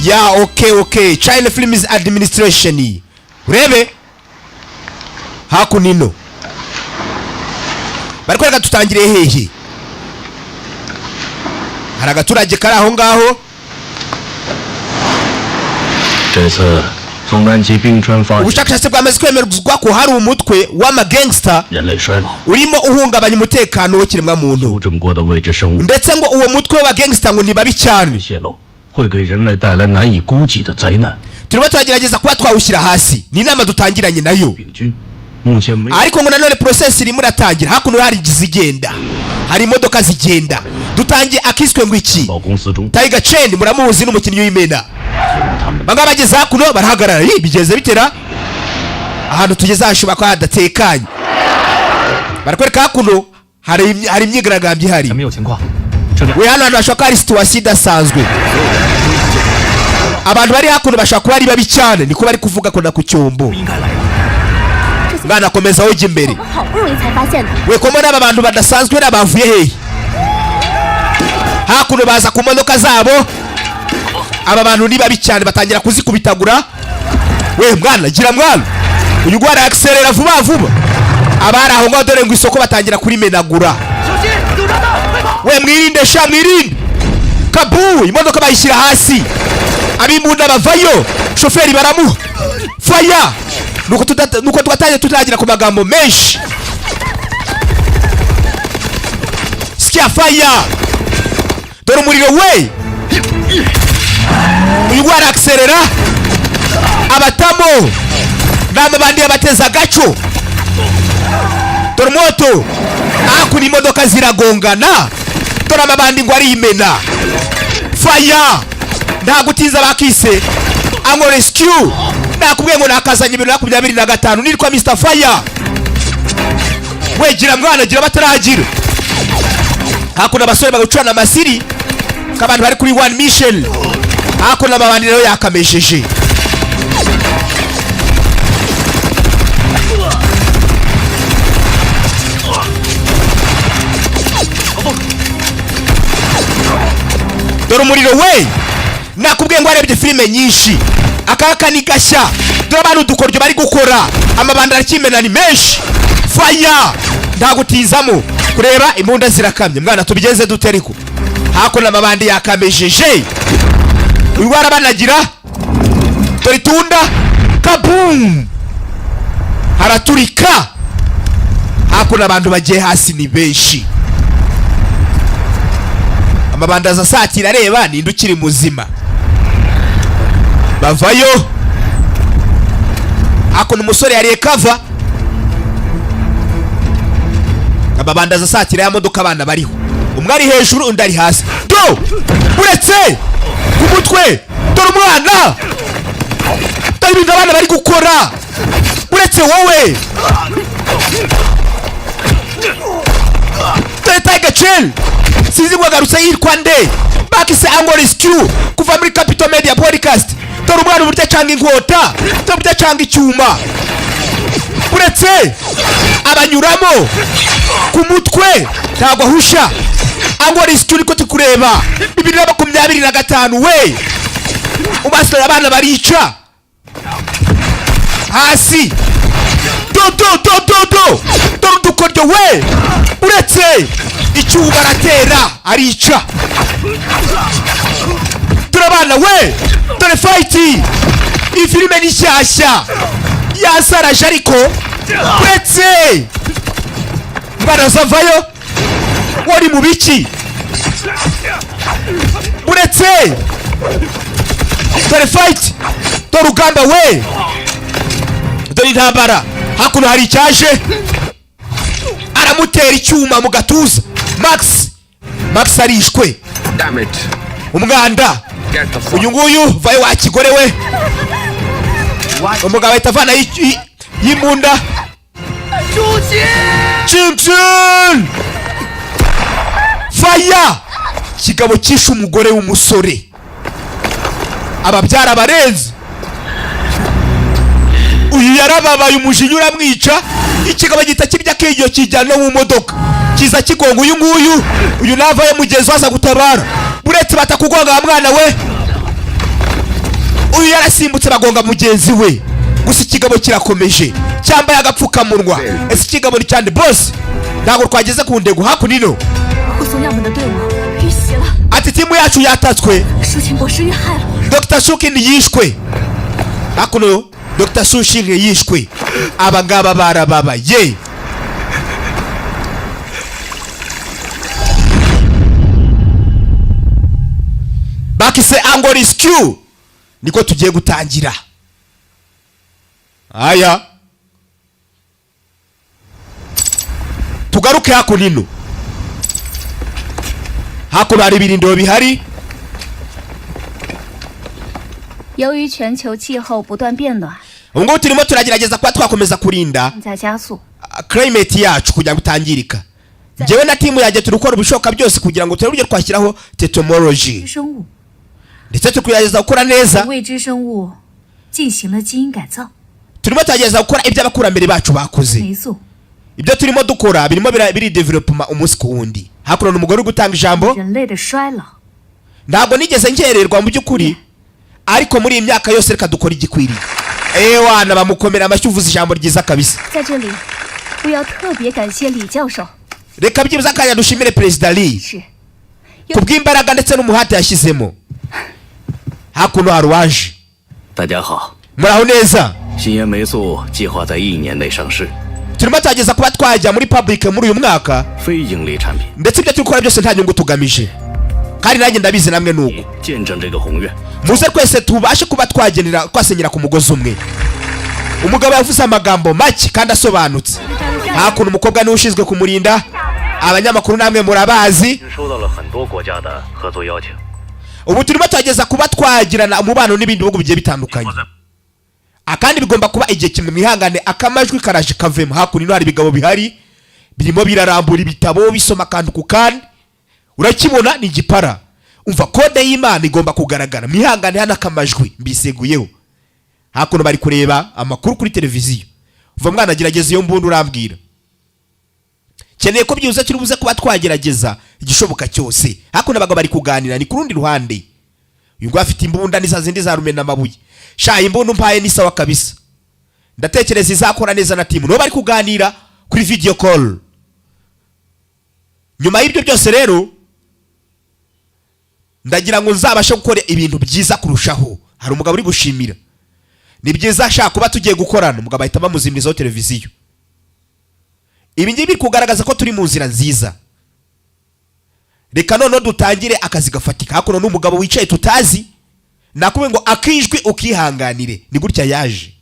ya okay China Films Administration urebe hakunino barikwereka tutangire hehe haragaturage kari aho ngaho ubushakashatsi bwamaze kwemerwa ko hari umutwe w'amagangster urimo uhungabanya umutekano w'ikiremwa muntu ndetse ngo uwo mutwe w'abagangster ngo ni babi cyane turimo turagerageza kuba twawushyira hasi ni inama dutangiranye nayo ariko ngo nanone process irimo iratangira hakuno hari izigenda hari imodoka zigenda dutangiye akiswe ngo iki Tiger Chain muramuzi n'umukinnyi w'imena banga bageze hakuno barahagarara bigeze bitera ahantu tugeze hashuba ko hadatekanye barakwereka hakuno hari imyigaragambye hari we hano bashaka ari situation idasanzwe abantu bari hakuno bashaka kuba ari babi cyane niko bari kuvuga ko na ku cyombo ngana komeza ujye imbere we komona aba bantu badasanzwe n'abavuye hehe hakuno baza ku modoka zabo aba bantu ni babi cyane batangira kuzikubitagura we mwana gira mwana uyu gwara accelera vuba abari aho ngo dore ngo isoko batangira kuri menagura we mwirinde sha mwirinde kabu imodoka bayishyira hasi abimbunda bavayo shoferi baramu fire nuko tutagira ku magambo menshi skia fire dore umuriro we uyu gwara accelera abatamo n'amabandi yabateza gaco dore moto akuni imodoka ziragongana dore amabandi ngo ari imena fire ndagutiza bakise ango rescue nakubwiye ngo nakazanye 2025 nirikwa Mr Fire wegira mwana gira bataragira hakuna basore bagucana amasiri kabantu bari kuri one mission hakuna babandi rero yakamesheje dore umuriro we nakubwiye ngo arebye filime nyinshi akaka ni gashya dore abantu dukoryo bari gukora amabanda arakimena ni menshi fire ndagutizamo kureba imbunda zirakamye mwana tubigeze duteriko hakona amabandi yakamejeje uyibara banagira dore tunda kabum haraturika hakona abantu bagiye hasi ni benshi amabanda za satira reba nindukiri muzima bavayo ako numusore yari kava amabanda za satira ya modoka abana bariho umwe ari hejuru undi ari hasi do uretse ku mutwe dore umwana dore ibintu abana bari gukora uretse wowe dore Tiger Chain sizi bwagarutse yitwa nde bakise ango rescue kuva muri Capital Media Podcast dore umwana uburyo cyangwa inkota dore uburyo cyangwa icyuma uretse abanyuramo ku mutwe ntabwo husha ango rescue niko tukureba 2025 we ubasira abana barica hasi do dukoryo we uretse icyuba aratera arica turabana we dore fight iyi filime ni shyashya yasaraje ariko uretse barazavayo wari mu biki uretse dore fight dore ugamba we dore intambara hakuno hari icyaje aramutera icyuma mu gatuza Max arishwe umwanda uyu nguyu vaye wakigore we umugabo itavana y'imbunda Chimchin fire kigabo cyishe umugore w'umusore ababyara barenze uyu yarababaye umujinya uramwica ikigabo gita kirya kiyo kijyana mu modoka kiza kigonga uyu nguyu uyu navaye mugezi waza gutabara buretse batakugonga mwana we uyu yarasimbutse bagonga mugenzi we gusa ikigabo kirakomeje cyambaye agapfukamunwa. Ese ikigabo ni cyane boss ntabwo twageze ku ndego hakunino. Ati timu yacu yatatswe. Dr. Shukin yishwe hakuno. Dr. Shukin yishwe. Abangaba barababa ye. Bakise ango rescue niko tugiye gutangira. Aya tugaruke hakunino. Hakuno hari ibirindo bihari. 由于全球气候不断变暖， ubwo turimo turagerageza kwa twakomeza kurinda 在加速 climate yacu kugira gutangirika. Jewe na timu yaje turukora ubishoka byose kugira ngo turebe twashyiraho technology. 生物 ndetse tukugerageza gukora neza. 未知生物进行了基因改造， turimo tugerageza gukora ibyo abakurambere bacu bakoze. 霉素 ibyo turimo dukora birimo biri development umunsi ku wundi. Hakuno n'umugore uri gutanga ijambo. 人类的衰老。 ntabwo nigeze ngererwa mu by'ukuri ariko muri iyi myaka yose reka dukora igikwiriye. Wana bamukomera amashyi uvuze ijambo ryiza kabisa. 在这里，我要特别感谢李教授。 reka byibuze akanya dushimire Perezida Lee 是， kubw'imbaraga ndetse n'umuhate yashyizemo. Hakuno hari uwaje. 大家好， muraho neza. 新源霉素计划在1年内上市， turimo twageza kuba twajya muri public muri uyu mwaka 非盈利产品， ndetse ibyo turikora byose nta nyungu tugamije kandi nanjye ndabizi namwe nuko. 见证这个宏愿。 muze twese tubashe kuba twasenyera ku mugozi umwe. Umugabo yavuze amagambo make kandi asobanutse. Hakuno umukobwa niwe ushinzwe kumurinda. Abanyamakuru namwe murabazi. 收到了很多国家的合作邀请。 ubu turimo twageza kuba twagirana umubano n'ibindi bihugu bigiye bitandukanye. Akandi bigomba kuba igihe kimwe mwihangane akamajwi karaje kavemo. Hakuno hari ibigabo bihari birimo birarambura ibitabo bisoma kandi ku kandi. Urakibona ni igipara. Umva kode y'Imana igomba kugaragara. Mwihangane hana akamajwi mbiseguyeho. Hakuno bari kureba amakuru kuri televiziyo. Umva mwana gerageza iyo mbundu urambwira. Keneye ko byuze kiri buze kuba twagerageza igishoboka cyose. Hakuno abagabo bari kuganira ni ku rundi ruhande. Uyu ngo afite imbunda nisa zindi za rumena amabuye. Sha imbundu mpaye ni sawa kabisa. Ndatekereza izakora neza na timu. No bari kuganira kuri video call. Nyuma y'ibyo byose rero ndagira ngo nzabashe gukora ibintu byiza kurushaho. Hari umugabo uri gushimira. Ni byiza ashaka kuba tugiye gukorana. Umugabo ahita bamuzimirizaho televiziyo. Ibi ngibi kugaragaza ko turi mu nzira nziza. Reka none dutangire akazi gafatika. Hakuno n'umugabo wicaye tutazi. Nakube ngo akijwi ukihanganire. Ni gutya yaje.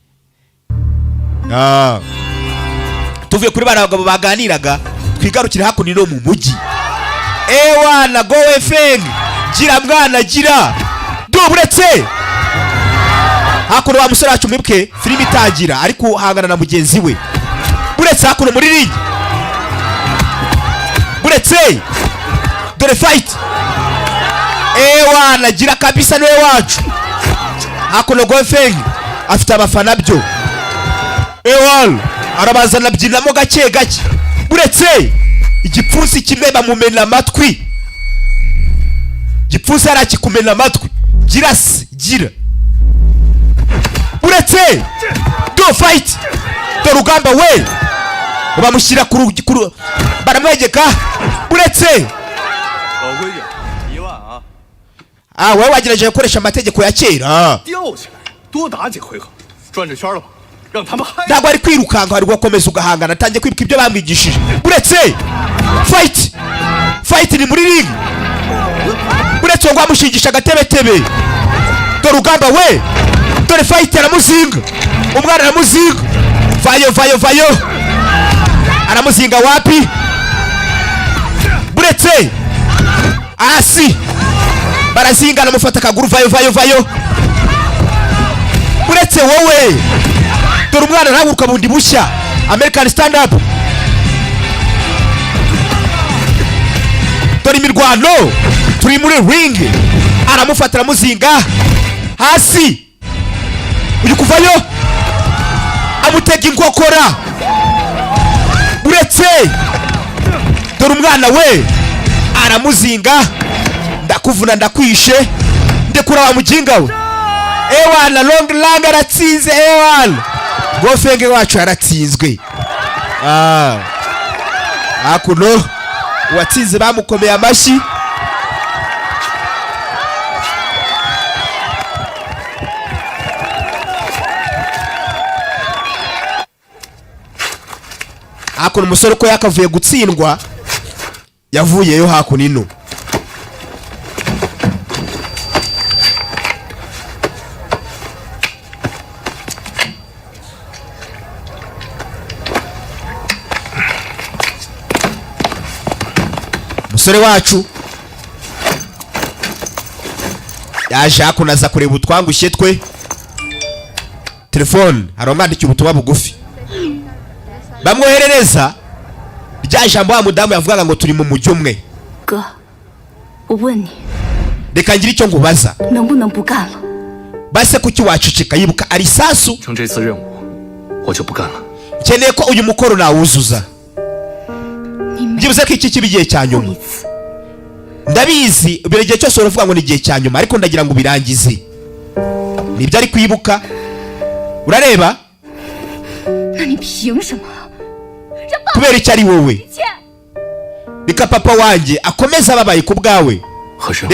Tuvuye kuri bana bagabo baganiraga twigarukire hakuno no mu mujyi. Wana go FM. Gira mwana gira. Duburetse. Hakuno wa musore wacu mwibwe filimi itangira ariko hangana na mugenzi we. Buretse hakuno muri ring. Buretse. Dore fight. Wana gira kabisa niwe wacu. Hakuno go FM afite abafana byo. Arabazana byinamo gake gake. Buretse igipfusi kimwe bamumena amatwi. Gipfusi arakikumena amatwi. Girase gira. Buretse do fight. Do rugamba we. Bamushyira ku baramwegeka. Buretse. Wewe wagerageje gukoresha amategeko ya kera. 吊起来，多打几回合，转着圈了吧，让他们嗨。 ntabwo ari kwirukanka ari gukomeza ugahangana atangiye kwibuka ibyo bamwigishije. Buretse fight. Fight ni muri ring. Buretse ngo amushingisha agatebetebe. Dore rugamba we. Dore fight aramuzinga. Umwana aramuzinga. Vayo. Aramuzinga wapi? Buretse asi. Barazinga namufata akaguru vayo. Buretse wowe. Dore umwana arahaguruka bundi bushya. American stand up. Dore imirwano. Turi muri ring. Aramufata aramuzinga hasi. Uyu kuvayo amutega inkokora. Buretse dore umwana we aramuzinga. Ndakuvuna ndakwishe ndekura wa mujinga we. ewana Long Lang aratsinze ewana Gofenge wacu yaratsinzwe hakuno uwatsinze bamukomeye amashyi hakuno umusore uko yakavuye gutsindwa yavuyeyo hakuno ino umusore wacu yaje hakuno aza kureba utwangushye twe telefone aromwandikiye ubutumwa bugufi bamwoherereza rya jambo wa mudamu yavugaga ngo turi mu mujyi umwe reka ngira icyo ngubaza base kuki waceceka yibuka ari sasu nkeneye ko uyu mukoro nawuzuza byibuze ko iki kiba igihe cya nyuma ndabizi buri gihe cyose uravuga ngo ni igihe cya nyuma ariko ndagira ngo ubirangize nibyo ari kwibuka urareba kubera icyo ari wowe reka papa wanjye akomeza ababaye ku bwawe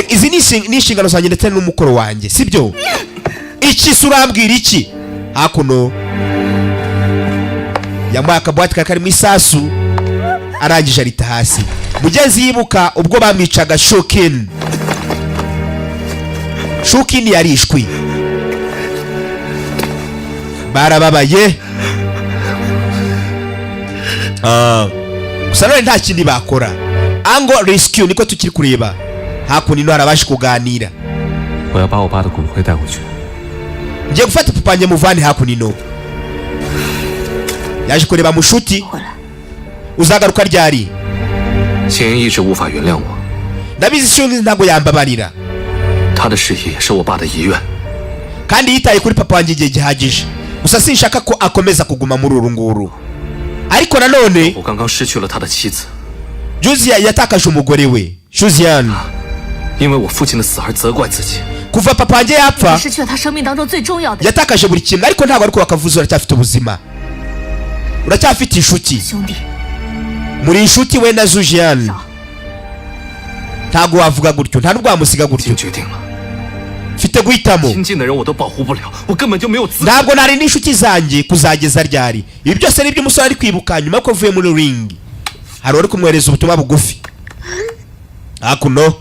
izi ni inshingano zanjye ndetse n'umukoro wanjye sibyo iki se urambwira iki hakuno yamuhaye akabuwate karimo isasu arangije arita hasi mugenzi yibuka ubwo bamwicaga Shukin yarishwe barababaye gusa none nta kindi bakora Angle Rescue niko tukiri kureba hakuno ino harabashe kuganira ngiye gufata papa wanjye muvane hakuno ino yaje kureba mushuti uzagaruka ryari ndabizi Shukin ntabwo yambabarira kandi yitaye kuri papa wanjye igihe gihagije gusa sinshaka ko akomeza kuguma muri uru nguru ariko nanone Juzian yatakaje umugore we Juzian kuva papa wanjye yapfa yatakaje buri kimwe ariko ntabwo ariko wakavuze uracyafite ubuzima uracyafite inshuti muri inshuti we na Juzian ntabwo wavuga gutyo nta nubwo wamusiga gutyo mfite guhitamo ntabwo nari n'inshuti zanjye kuzageza ryari ibi byose ni iby'umusore ari kwibuka nyuma ko avuye muri ring hari uri kumwohereza ubutumwa bugufi hakuno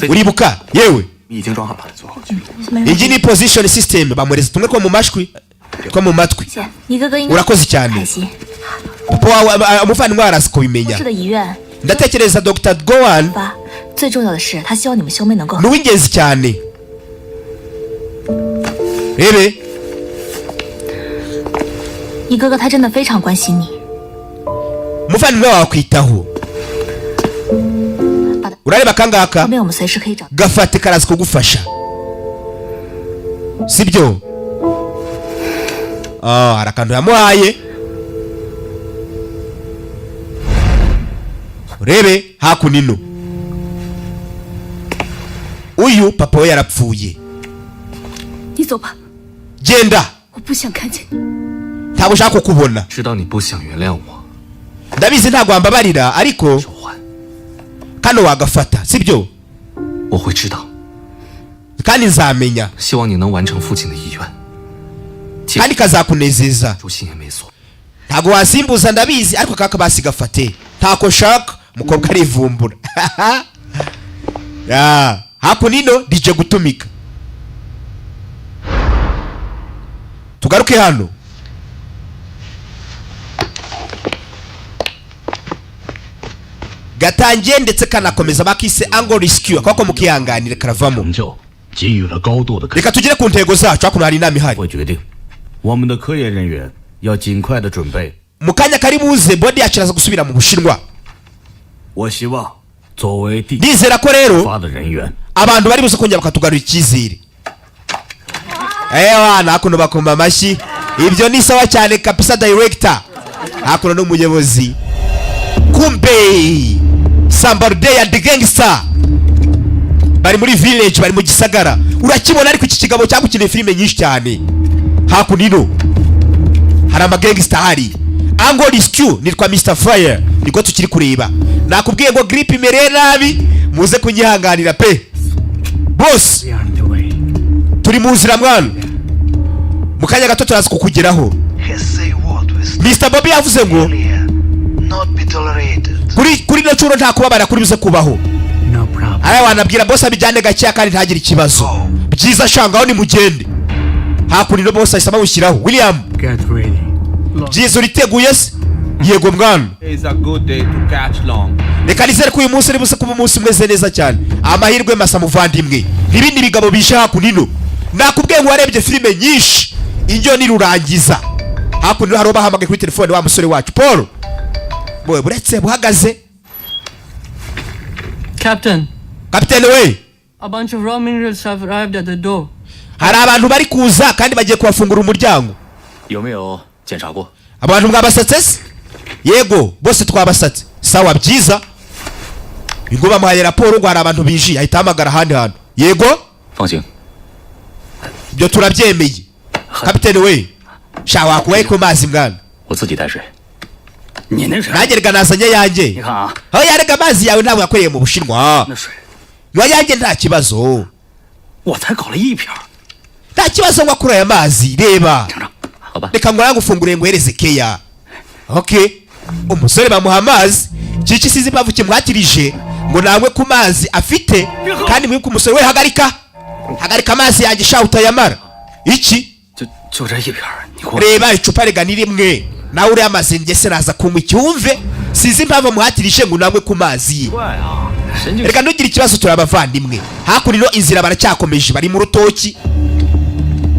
uribuka yewe iyi ni position system bamwohereza tumwe two mu mashwi two mu matwi urakoze cyane papa wawe umuvandimwe arazi kubimenya ndatekereza Dr. Gowan ni uw'ingenzi cyane rebe umuvandimwe wawe akwitaho urareba kangaka gafate karazi kugufasha sibyo hari akantu yamuhaye urebe hakuno ino uyu papa we yarapfuye genda ntabwo ushaka kukubona ndabizi ntabwo wambabarira ariko kano wagafata sibyo kandi nzamenya kandi kazakunezeza ntabwo wasimbuza ndabizi ariko kaka basigafate ntako shaka umukobwa arivumbura hakuno ino DJ gutumika tugaruke hano gatangiye ndetse kanakomeza bakise Angle Rescue kwako mukihanganire karavamo reka tugire ku ntego zacu hakuno hari inama ihari mukanya kari buze body yaciraza gusubira mu Bushinwa ndizera ko rero abantu bari buze kongera bakatugarura icyizere wana hakuno bakomba amashyi ibyo ni sawa cyane kapisa director hakuno n'umuyobozi kumbe Sambarde ya The Gangster bari muri village, bari mu gisagara. Urakibona ariko iki kigabo cyagukiniye filime nyinshi cyane. Hakunino hari amagangster hari. Angle Rescue nitwa Mr. Fire, niko tukiri kureba. Nakubwiye ngo grip imereye nabi, muze kunyihanganira pe. Boss, turi mu nzira mwana. Mukanya gato turaza kukugeraho. Mr. Bobby yavuze ngo kuri no curo nta kubabara kuri bize kubaho. Aya wanabwira boss abijyane gake kandi ntagire ikibazo. Byiza shangaho ni mugende. Hakunino boss ayisaba ushyiraho. William, byiza uriteguye se? Yego mwana. Reka nizere ko uyu munsi ari buse kuba umunsi umeze neza cyane. Amahirwe masa muvandimwe. Ibindi bigabo bisha Hakunino. Nakubwiye ngo warebye filime nyinshi. Injyo ni rurangiza. Hakunino haroba hamagaye kuri telefone wa musore wacu Paul. Boy buretse buhagaze. Captain, we. a bunch of raw minerals have arrived at the door. Hari abantu bari kuza kandi bagiye kubafungura umuryango. 有没有检查过？ Abantu mwabasatse se? Yego, bose twabasatse. Sawa byiza. Ingo bamuhaye raporo ngo hari abantu binjiye ahita hamagara handi hantu. Yego? 放心。 Byo turabyemeye. Captain we. Shawa kuwe ko mazi mwana. 我自己带水。你那是？ Nagerega nazanye yanjye. 你看啊。 Aho yarega mazi yawe ntabwo yakoreye mu Bushinwa. 那水。 Yo yanjye nta kibazo. 我才搞了一瓶。 Nta kibazo ngo kuri aya mazi reba. 尝尝，好吧。 Reka ngo yagufungure ngo hereze keya. Okay. Umusore bamuha amazi. Ciki sizi mpamvu kimwatirije ngo nawe ku mazi afite kandi mwibuka umusore we hagarika. Hagarika amazi yanjye sha utayamara. Iki? 就这一瓶，你给我。 Reba icupa rega ni rimwe. Nawe uri amazi njye se naza kunywa icyumve. Sizi impamvu muhatirije ngo nawe ku mazi. Reka ntugire ikibazo turabavandimwe. Hakurino inzira baracyakomeje bari mu rutoki.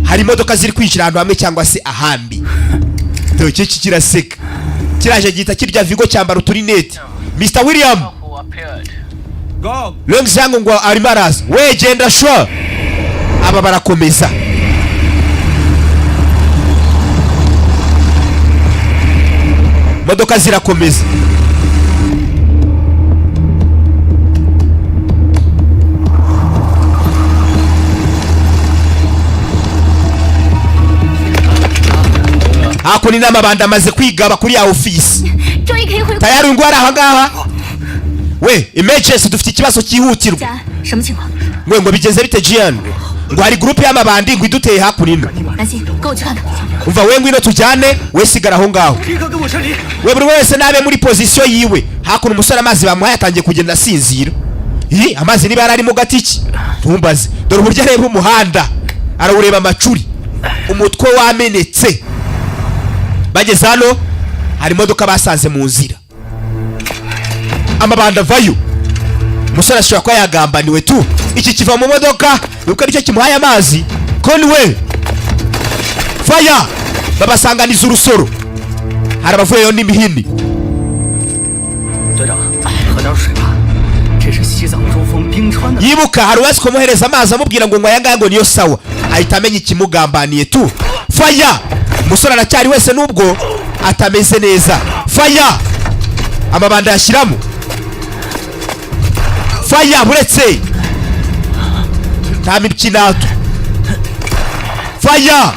Hari imodoka ziri kwinjira ahantu hamwe cyangwa se ahandi. Dore iki kiraseka. Kiraje gita kirya Vigo cyambara uturinete. Mr. William. Go. Longs yangu ngo arimo araza. We genda sure. Aba barakomeza. Modoka zirakomeza. Hakuni n'amabanda amaze kwigaba kuri ya office. Tayari ngwara aha ngaha. We, emergency dufite ikibazo cyihutirwa. We ngo bigeze bite Jian? Ngo hari group y'amabandi ngo iduteye hakunino. Umva we ngwino tujyane, we sigara aho ngaho. We buri wese nabe muri position yiwe. Hakuno umusore amazi bamuhaye atangiye kugenda sinzira. Amazi niba yarari mu gatiki. Ntumbaze. Dore uburyo areba umuhanda. Arawureba amacuri. Umutwe wamenetse. Bageze hano hari imodoka basanze mu nzira. Amabanda vayo. Musore ashobora kwa yagambaniwe tu. Iki kiva mu modoka nuko aricyo kimuhaye amazi. Conway. Fire. Babasanganiza urusoro. Hari abavuyeyo n'imihini. 队长，喝点水吧。这是西藏珠峰冰川的。 Yibuka hari wese kumuhereza amazi amubwira ngo ngwayanga ngo niyo sawa. Ahita amenya ikimugambaniye tu. Fire. Musore aracyari wese nubwo atameze neza. Fire. Amabanda yashyiramo. Fire buretse. Nta mikinato. Fire.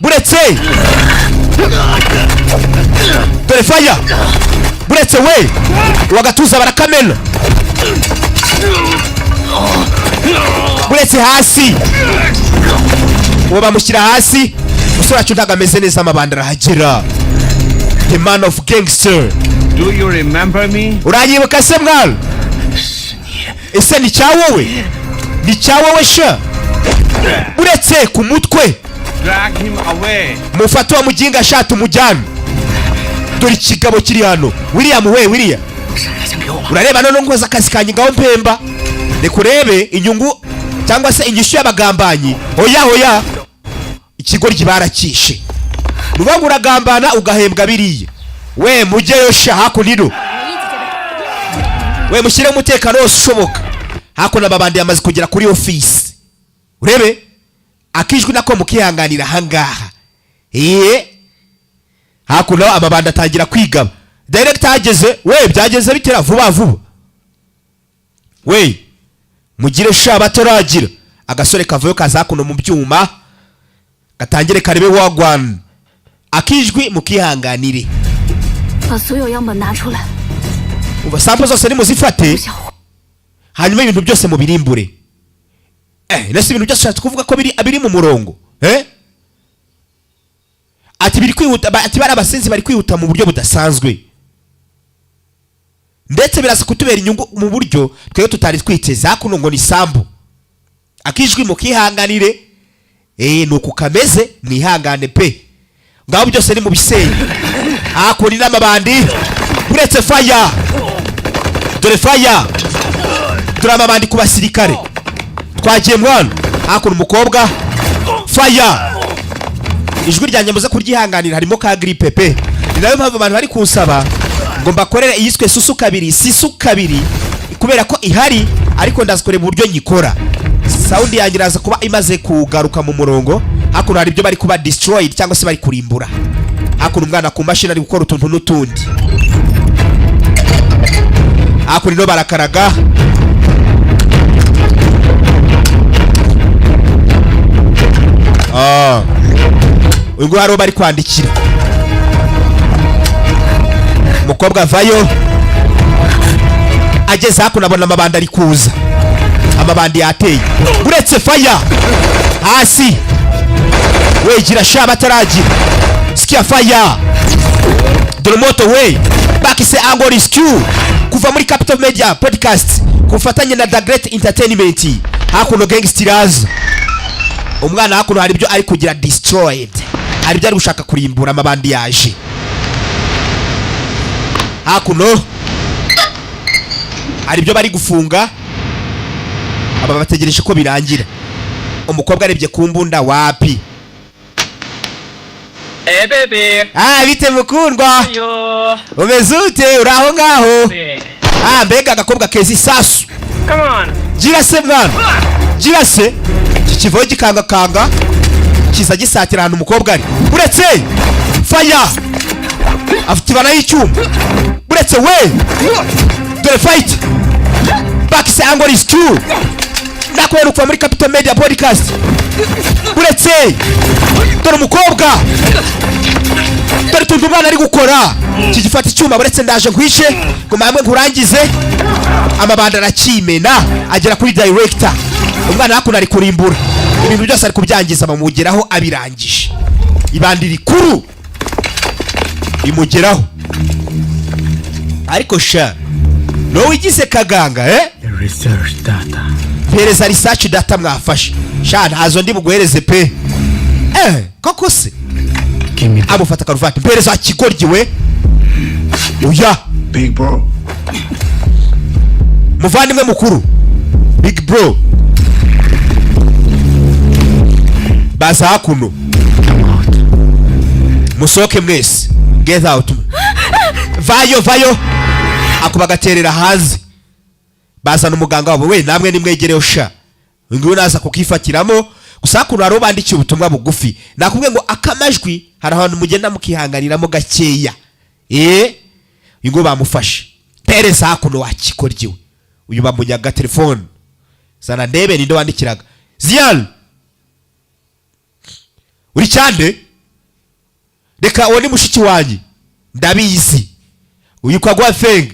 Buretse. Dore fire. Buretse we. Wagatuza barakamena. Buretse hasi. Uwo bamushyira hasi. Musore acu ntago ameze neza amabanda arahagera. The man of gangster. Do you remember me? Uranyibuka se mwana? Ese ni cyawowe? Ni cyawowe sha? Buretse ku mutwe. Drag him away. Mufate wa mujinga shatu mujyana. Dore ikigabo kiri hano. William we William. Urareba none ngoza akazi kanyi ngaho mpemba. Rekurebe inyungu cyangwa se inyishu y'abagambanyi. Oya. Ikigoryi barakishe. Nubangu uragambana ugahembwa biriye. We mujyeyo sha hakunino. We mushyire umutekano wose ushoboka. Hakuno ababandi yamaze kugera kuri office. Urebe akijwi nako mukihanganira hangaha. Hakuno amabandi atangira kwigaba. Director ageze, we byageze bitera vuba. we mugire sha bataragira. Agasore kavuyo kaza kuno mu byuma gatangire karebe wagwan. Akijwi mukihanganire. 把所有样本拿出来。 Uba sample zose ni muzifate. Hanyuma ibintu byose mu birimbure. Nese ibintu byose kuvuga ko biri mu murongo. Ati biri kwihuta, ati bari abasenzi bari kwihuta mu buryo budasanzwe. Ndetse birasa kutubera inyungu mu buryo twego tutari twiteze. Hakuno ngo ni sambu. Akijwi mukihanganire. Nuko kameze mwihangane pe. Ngaho byose ni mu bisenge. Hakuri n'amabandi. Uretse fire. Dore fire. Dore amabandi ku basirikare. Twagiye mwana. Hakuri umukobwa. Fire. Ijwi ryanjye muze kuryihanganira harimo ka gripe pe. Ni nayo mpamvu abantu bari kunsaba ngo mbakorere iyiswe susu kabiri, sisu kabiri kubera ko ihari ariko ndazikore mu buryo nyikora. Sound yanjye iraza kuba imaze kugaruka mu murongo. Hakuno hari ibyo bari kuba destroyed cyangwa se bari kurimbura. Hakuno umwana ku mashini ari gukora utuntu n'utundi. Hakuno no barakaraga. Uyu haro bari kwandikira. Mukobwa vayo. Ageze hakuno abona amabandi ari kuza. Amabandi yateye. Uretse fire. Hasi. Wegira sha bataragira. Sikia fire. Dore moto we. Bakise Angle Rescue. Kuva muri Capital Media Podcast. Kufatanya na The Great Entertainment. Hakuno Gangsters. Umwana hakuno hari ibyo ari kugira destroyed. Hari ibyo ari gushaka kurimbura amabandi yaje. Hakuno hari ibyo bari gufunga. Aba bategereje ko birangira. Umukobwa arebye ku mbunda wapi. Baby. Bite mukundwa. Yo. Umezute uraho ngaho. Hey. Mbega agakobwa kezi sasu. Come on. Gira se mwana. Gira se. Kikivoye gikanga kanga. Kiza gisatira hano umukobwa ari. Uretse fire. Afite bana y'icyuma. Uretse we. Dore fight. Bakise Angle Rescue. Nakwera kuva muri Capital Media Podcast. Uretse dore umukobwa. Dore tuntu umwana ari gukora. Kigifata icyuma uretse ndaje nkwishe ngo mamwe nkurangize. Amabanda arakimena agera kuri director. Umwana hakuno ari kurimbura. Ibintu byose ari kubyangiza bamugeraho abirangije. Ibandi rikuru imugeraho. Ariko sha no wigize kaganga research data. Pereza research data mwafashe. Sha ntazo ndi buguhereze pe. Koko se. Abo fata karuvati. Pereza kigorgiwe. Uya Big bro. Muvandimwe mukuru. Big bro. Baza hakuno. Musoke mwese. Get out. Vayo. Akubagaterera hanze. Bazana umuganga wabo we namwe nimwegereyo sha. Ngo naza kukifatiramo gusa hakuno haro bandikiye ubutumwa bugufi. Nakubwiye ngo akamajwi hari ahantu mugenda mukihanganiramo gakeya. Ngo bamufashe. Pereza hakuno wakikoryiwe. Uyu bamunyaga telefone. Sana ndebe nindo wandikiraga. Zian. Uri cyande? Reka uwo ni mushiki wanjye. Ndabizi. Uyu kwagwa Feng.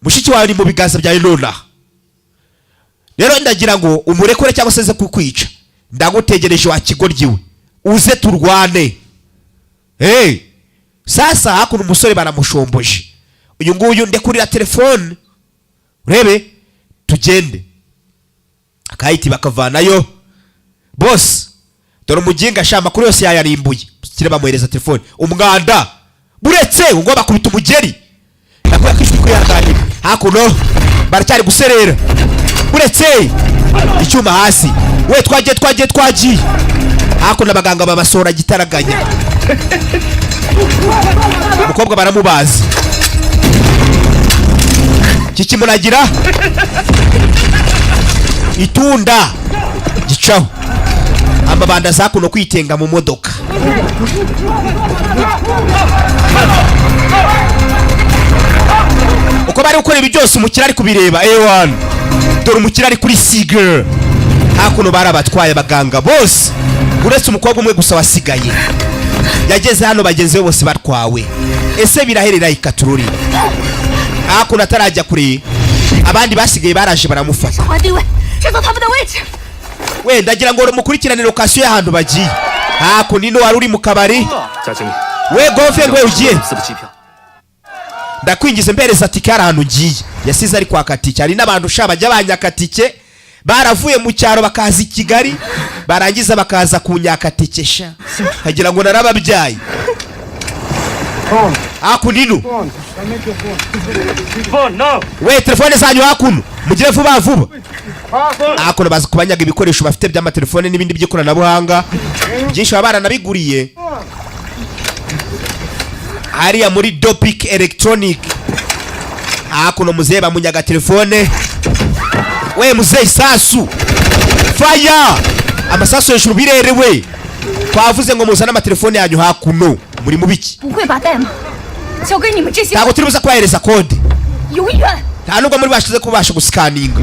Mushiki wawe ni mu biganza bya Ilona. Rero ndagira ngo umurekure cyangwa se kukwica. Ndagutegereje wakigoryiwe. Uze turwane. Sasa hakuno umusore baramushomboje. Uyu nguyu ndekurira telefone. Urebe tugende. Akayiti bakavanayo. Boss. Dore umuginga sha makuru yose yayarimbuye. Kire bamuhereza telefone. Umwanda. Buretse ngo bakubita umugeri. Nakuya kishwe kuyangana. Hakuno baracyari guserera. Buretse icyuma hasi. We twagiye. Hakuno abaganga babasora gitaraganya. Umukobwa baramubaza. Kikimuragira. Itunda. Gicaho. Amabanda zakuno kwitenga mu modoka. Uko ko bari gukora ibi byose umukire ari kubireba. A1 dore umukire ari kuri Seagull. Hakuno barabatwaye abaganga bose uretse umukobwa umwe gusa wasigaye. Yageze hano bagenzi be bose batwawe. Ese biraherera ikatururi. Hakuno atarajya kuri abandi basigaye baraje baramufata. We ndagira ngo mukurikirane location y'ahantu bagiye. Hakuno ino wari uri mu kabari. We gofe ngwe ugiye. Ndakwingize mbereza tike ahantu ugiye. Yasize ari kwa katike. Hari n'abantu shabajya banyakatike. Baravuye mu cyaro bakaza i Kigali barangiza bakaza kunyakatikesha kagira ngo narababyaye. Hakunino we telefone zanyu hakuno mugire vuba vuba. Hakuno bazi kubanyaga ibikoresho bafite by'amatelefone n'ibindi by'ikoranabuhanga byinshi baba baranabiguriye hariya muri Dopic Electronic. Hakuno muzeye bamunyaga telefone. We muzeye sasu fire amasasu hejuru birerewe. Twavuze ngo muzana amatelefone yanyu hakuno muri mubiki. Ntabwo turi buza kubahereza kode. Nta nubwo muri bashize kubasha gusikaninga.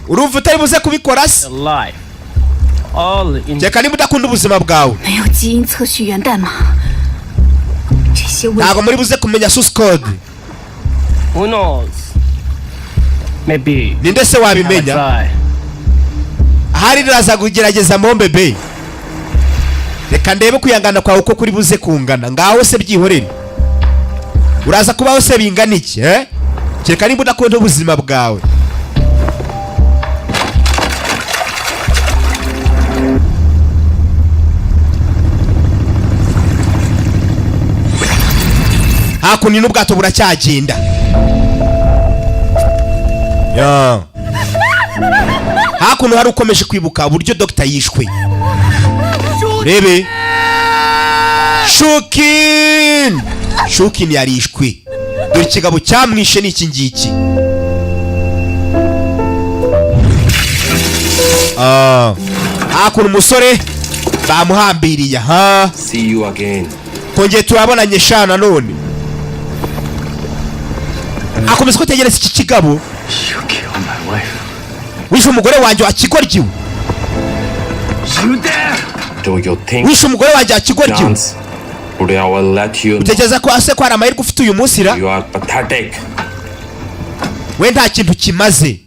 Urumva utari buze kubikora se? Jeka niba udakunda ubuzima bwawe. Ntabwo muri buze kumenya source code. Who knows? Maybe. Ninde se wabimenya? Hari raza kugerageza mombe be. Reka ndebe kuyangana kwa uko kuri buze kungana. Ngaho se byihorere. Uraza kubaho se bingana iki, eh? Cyeka niba udakunda ubuzima bwawe. Hakuno n'ubwato buracyagenda. Ya. Hakuno hari ukomeje kwibuka uburyo Dr. yishwe. Rebe. Shukin yarishwe. Dore kigabo cyamwishe n'iki ngiki. Hakuno umusore bamuhambiriye ha. See you again. Kongeye turabonanye shana none. Akomeza kutegereza iki kigabo. You killed my wife. Wishe umugore wanjye akigoryiwe. You there? Do you think? Wishe umugore wanjye akigoryiwe. But I will let you know. Utekereza ko ase ko ari amahirwe ufite uyu munsi ra? You are pathetic. We nta kintu kimaze.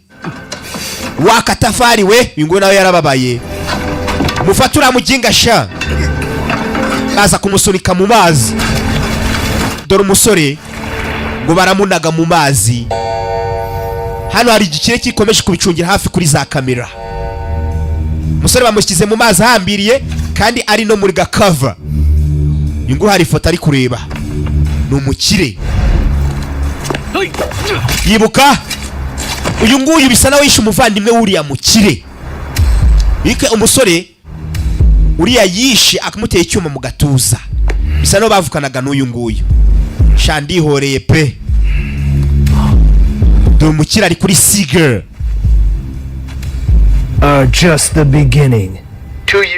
Wakatafari we bingo nawe yarababaye. Mufatura muginga sha. Kaza kumusunika mu mazi. Dore umusore ngo baramunaga mu mazi. Hano hari igikire kikomeje kubicungira hafi kuri za kamera. Umusore bamushyize mu mazi ahambiriye kandi ari no muri gakava. Ingo hari ifoto ari kureba. Ni umukire. Yibuka uyu nguyu bisa nawe yishe umuvandimwe wuriya mukire. Bike umusore uriya yishe akamuteye icyuma mu gatuza. Bisa no bavukanaga n'uyu nguyu. Shandi horeye pe. Dore umukire ari kuri Seagull. Just the beginning.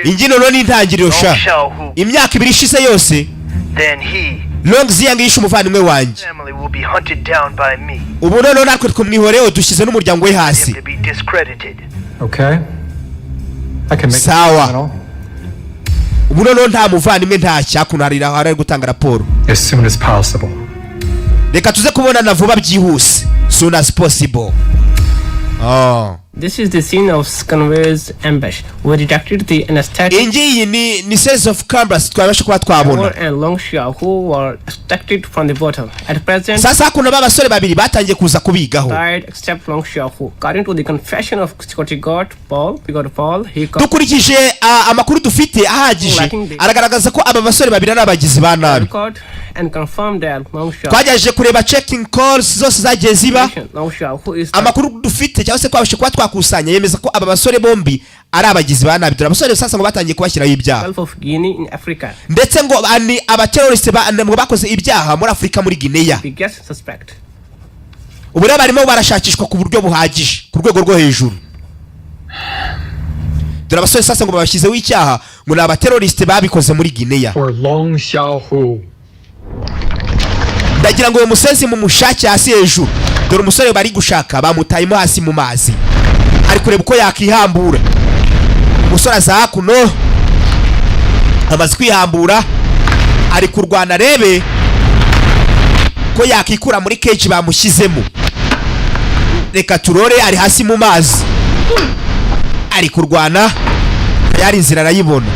Ingino no n'intangiriro sha. Imyaka 2 ishize yose. Then he Long Ziyang yishe umuvandimwe wanjye. family will be hunted down by me. Ubu none natwe twumwihoreho dushyize n'umuryango we hasi. To be discredited. Okay. I can make Sawa. Ubu none nta muvandimwe nta cyakunarira hari gutanga raporo. as soon as possible. Reka tuze kubona na vuba byihuse. Soon as possible. Oh. This is the scene of Scanway's ambush. We detected the anesthetic Ingiyi ni sense of cameras twabasha kuba twabona. and Longshaw who were extracted from the bottom. At present, Sasa hakuno babasore babiri batangiye kuza kubigaho. died except Longshaw who, according to the confession of security guard Paul, he Dukurikije amakuru dufite ahagije aragaragaza ko aba basore babiri ari abagizi ba nabi. record and confirmed that Longshaw Twagejeje kureba checking calls zose zagiye ziba. Longshaw who is Amakuru dufite cyangwa se kwabashe kuba twakusanya yemeza ko aba basore bombi ari abagizi ba nabi. Dore abasore sasa ngo batangiye kubashyiraho ibyaha. Gulf of Guinea in Africa. Ndetse ngo ani abaterroriste bakoze ibyaha muri Afrika muri Guinea. Biggest suspect. Ubu rero barimo barashakishwa ku buryo buhagije ku rwego rwo hejuru. Dore abasore sasa ngo babashyizeho icyaha ngo ni abaterroriste babikoze muri Guinea. For Long Xiaohu. ndagira ngo uyu musezi mumushake hasi hejuru. Dore umusore bari gushaka bamutayemo hasi mu mazi, ari kureba uko yakihambura. Umusore aza hakuno, amaze kwihambura, ari kurwana rebe ko yakikura muri cage bamushyizemo. Reka turore, ari hasi mu mazi, ari kurwana, yari inzira arayibona.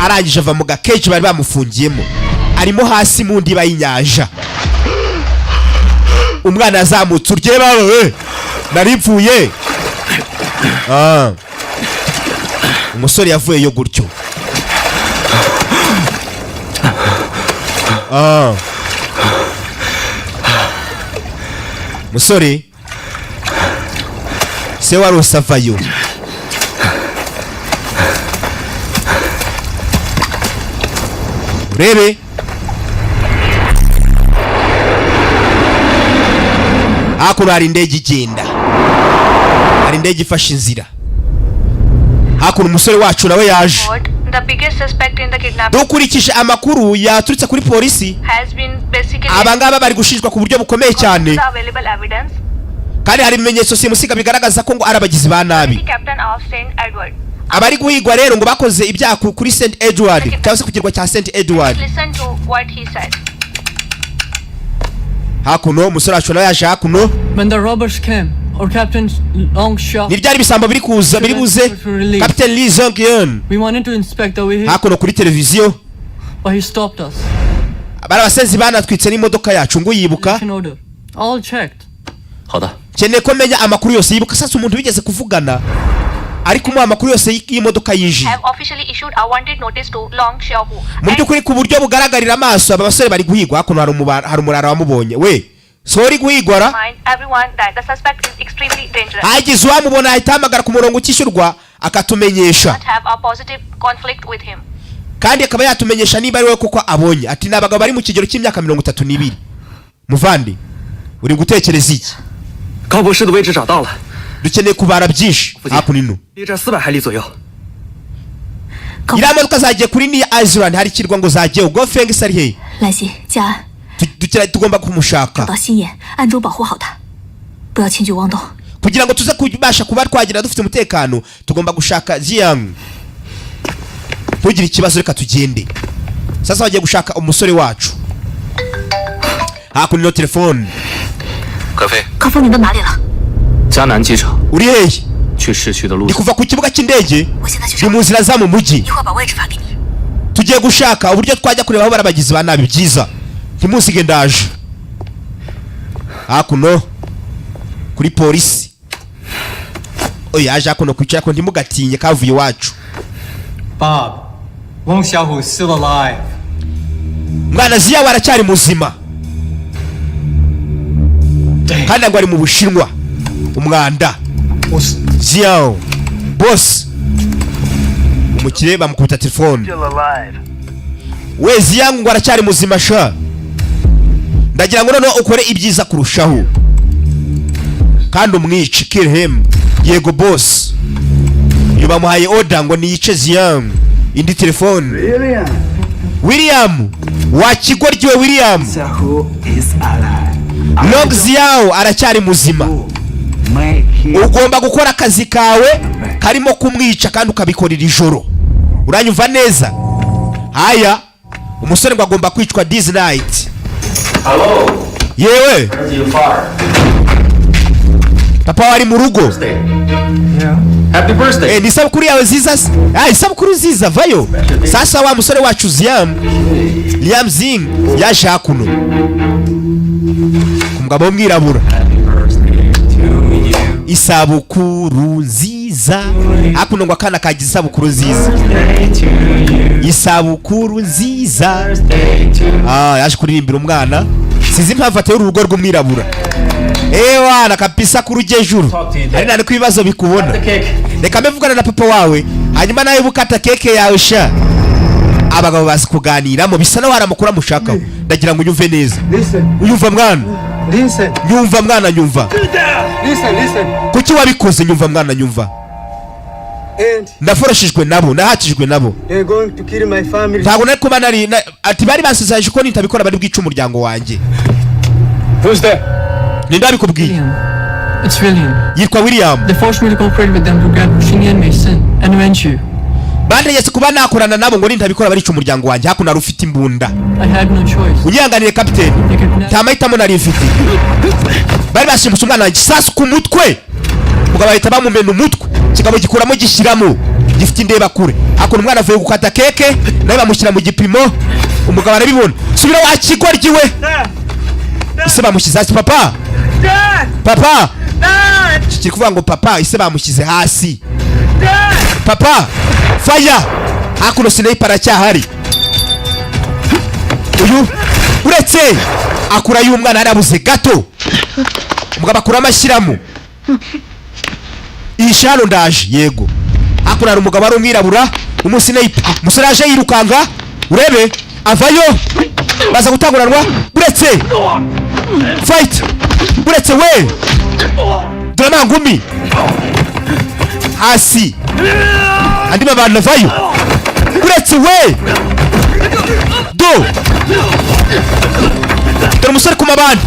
Arangije ava mu cage bari bamufungiyemo, arimo hasi mu ndiba y'inyanja. Umwana yazamutse, urye bawe naripfuye. Umusore yavuyeyo gutyo. Musore se wari usavayo. Urebe hakuno hari indege igenda, hari indege ifashe inzira. Hakuno umusore wacu nawe yaje. Dukurikije amakuru yaturutse kuri polisi, abangaba bari gushishwa ku buryo bukomeye cyane, kandi hari ibimenyetso simusiga bigaragaza ko ngo arabagizi ba nabi. Abari guhigwa rero ngo bakoze ibyaha kuri St Edward cyangwa se ku kirwa cya St Edward. Hakuno umusore wacu nawe yaje hakuno. When the robbers came, our captain Long Xiao, ni byari bisambo biri kuza biri buze Captain Lee Zongyeon. We wanted to inspect the way hakuno kuri televiziyo, but he stopped us. Abara basenzi banatwitse n'imodoka yacu ngo yibuka. All checked. Cyane ko menya amakuru yose yibuka. Sasa umuntu bigeze kuvugana ariko mu amakuru yose y'imodoka yije. Mu byukuri ku buryo bugaragarira amaso aba basore bari guhigwa. Hakuno hari umurara wamubonye. We sorry guhigwara, hagize uwamubona ahita ahamagara ku murongo ukishyurwa akatumenyesha, kandi akaba yatumenyesha niba ari we kuko abonye. Ati n'abagabo bari mu kigero cy'imyaka 32. Muvandi uri gutekereza iki? Dukeneye kubara byinshi hakuno. Iriya modoka zagiye kuri ni Island, hari kirwa ngo zagiye go Feng sari he. Tugomba kumushaka kugira ngo tuze kubasha kuba twagira dufite umutekano. Tugomba gushaka Jiang. Tugira ikibazo reka tugende. Sasa bagiye gushaka umusore wacu. Hakuno telefone. Kafe ni ndani la? Jianan机场. Uri hehe? 去市区的路。 Ndi kuva ku kibuga cy'indege ni mu nzira za mu mujyi. Tugiye gushaka uburyo twajya kureba aho barabagizi ba nabi byiza. Ntimusige ndaje. Hakuno kuri polisi. Oya aje hakuno kwicara ko ndimugatinye kavuye wacu. Bob, Wang Xiaohu is still alive. Mwana Zia waracyari muzima. Kandi ngo ari mu Bushinwa. Umwanda. Ziao. Boss. Umukire bamukubita telefone. We Zia ngo aracyari muzima sha. Ndagira ngo noneho ukore ibyiza kurushaho. Kandi umwice, kill him. Yego boss. Yuba muhaye order ngo niyice Zia. Indi telefone. William. Wakigoryiwe William. Long Ziao aracyari muzima. Ugomba gukora akazi kawe karimo kumwica kandi ukabikorera ijoro. Uranyumva neza? Haya, umusore ngo agomba kwicwa this night. Hello. Yewe. Papa wari mu rugo. Yeah. Happy birthday. Ni sabukuru yawe nziza. Isabukuru nziza vayo. Sasa wa musore wacu Liam Zing yaje hakuno. Kumugabo mwirabura. Isabukuru nziza. Hakuno ngo akana kagize isabukuru nziza. Isabukuru nziza. Yaje kuririmbira umwana. Sizi impamvu ateye urugo rw'umwirabura. Ewa nakapisa kurujejuru. Ari nani kwibazo bikubona. Reka mevugana na papa wawe. Hanyuma nawe bukata keke yawe sha. Abagabo bazi kuganiramo bisa naho hari amakuru amushakaho. Ndagira ngo unyumve neza. Unyumva mwana? Nyumva mwana nyumva. Kuki wabikoze nyumva mwana nyumva? ndaforoshejwe nabo, nahatijwe nabo. Ntabwo nari kuba nari ati bari basezeranyije ko nitabikora bari bwica umuryango wanjye. Who's there? Ninde abikubwiye? It's William. Yitwa William. They forced me to cooperate with them to get Shinny and Mason and avenge you. Bandegetse kuba nakorana nabo ngo nitabikora barica umuryango wanjye. Hakuno ari ufite imbunda. I had no choice. Unyanganire kapiteni. Tamahitamo nari mfite. Bari bashimuse umwana wanjye isasu ku mutwe. Mugabo bahita bamumena umutwe. Kigabo gikuramo gishyiramo. Gifite indeba kure. Hakuno umwana avuye gukata keke nawe bamushyira mu gipimo. Umugabo arabibona. Subira wakigoryiwe. Ise bamushyize hasi papa. Papa. Kiri kuvuga ngo papa ise bamushyize hasi. Papa. Fire. Hakuno sniper aracyahari. Uyu uretse akura y'umwana arabuze gato. Umugabo akura amashyiramo. Ishano ndaje yego. Hakuno ari umugabo ari umwirabura umusniper. Musaraje yirukanga. Urebe avayo. Baza gutanguranwa. Uretse. Fight. Uretse we. Drama ngumi. Hasi. Andi mabana vayo. Uretse we. Do. Dore musore ku mabandi.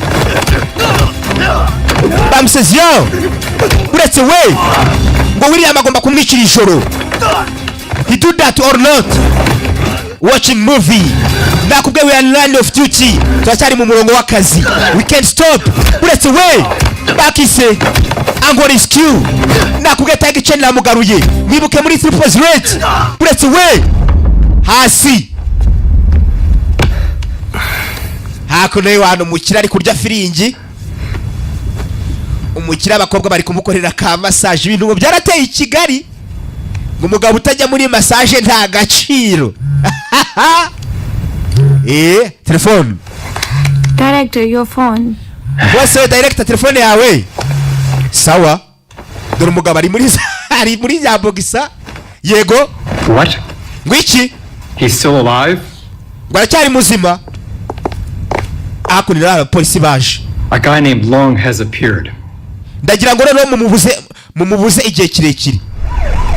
Bamusezyo. Uretse we. Ngo William agomba kumwicira ijoro. He do that or not? Watching movie. Nakubwe we are line of duty. Turacyari mu murongo w'akazi. We can't stop. Uretse we. Bakise. Angora is Q. Nakubwe tagi chain la mugaruye. Mwibuke muri triples rate. Uretse we. Hasi. Hakuno y'abantu mukira ari kurya firingi. Umukira abakobwa bari kumukorera ka massage. Ibintu ngo byarateye i Kigali. Ngo umugabo utajya muri massage nta gaciro. Telefone. Director, your phone. Wase director telefone yawe. Sawa. Dore umugabo ari muri ya bogisa. Yego. What? Ngwiki? He's still alive? Baracyari muzima. Hakunira abapolisi baje. A guy named Long has appeared. Ndagira ngo rero mumubuze igihe kirekire.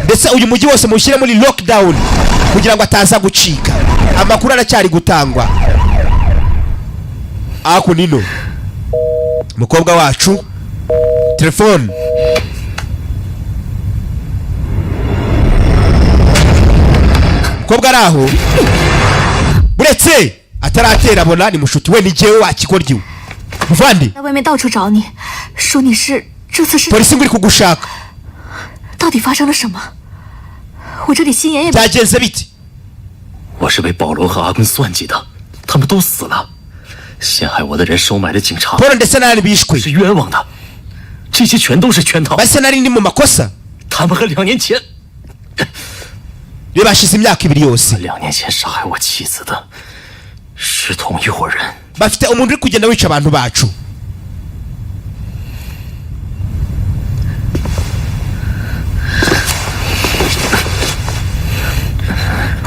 Ndetse uyu mujyi wose mushyire muri lockdown kugira ngo ataza gucika. Amakuru aracyari gutangwa. Nino mukobwa wacu telefone. Mukobwa araho. Uretse ataratera abona ni mushuti we ni jewe wakikoryiwe. Muvandi. 在外面到处找你，说你是这次是。 Polisi nguri kugushaka. 到底发生了什么？我这里心眼也。 Byagenze biti? 我是被保罗和阿坤算计的，他们都死了。陷害我的人收买的警察 Paul ndetse nari bishwe 是冤枉的，这些全都是圈套。 base nari ndi mu makosa 他们和2年前， bibashize imyaka ibiri yose 2年前杀害我妻子的是同一伙人。 bafite umuntu uri kugenda wica abantu bacu.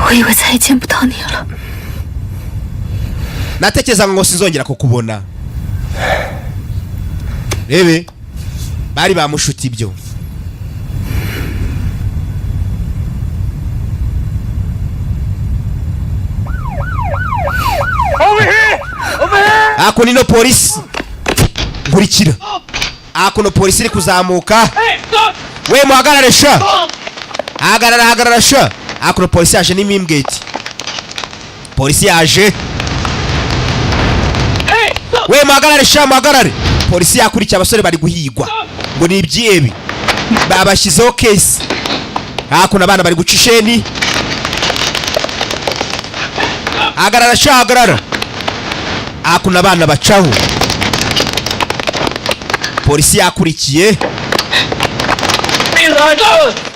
我以为再也见不到你了。 Natekereza ngo sinzongera kukubona. Rebe bari bamushuti ibyo. Over here! Over here! Ako nino polisi. Nkurikira. Ako no polisi iri kuzamuka. Hey, stop! We muhagarare sha. Hagarara sha. Ako no polisi yaje ni Mimgate. Polisi yaje. Hey, stop! We muhagarare sha muhagarare. Polisi yakurikiye abasore bari guhigwa. Ngo ni ibyebe. Babashyizeho case. Ako nabana bari guca isheni. Hagarara sha hagarara. Ako nabana bacaho. Polisi yakurikiye.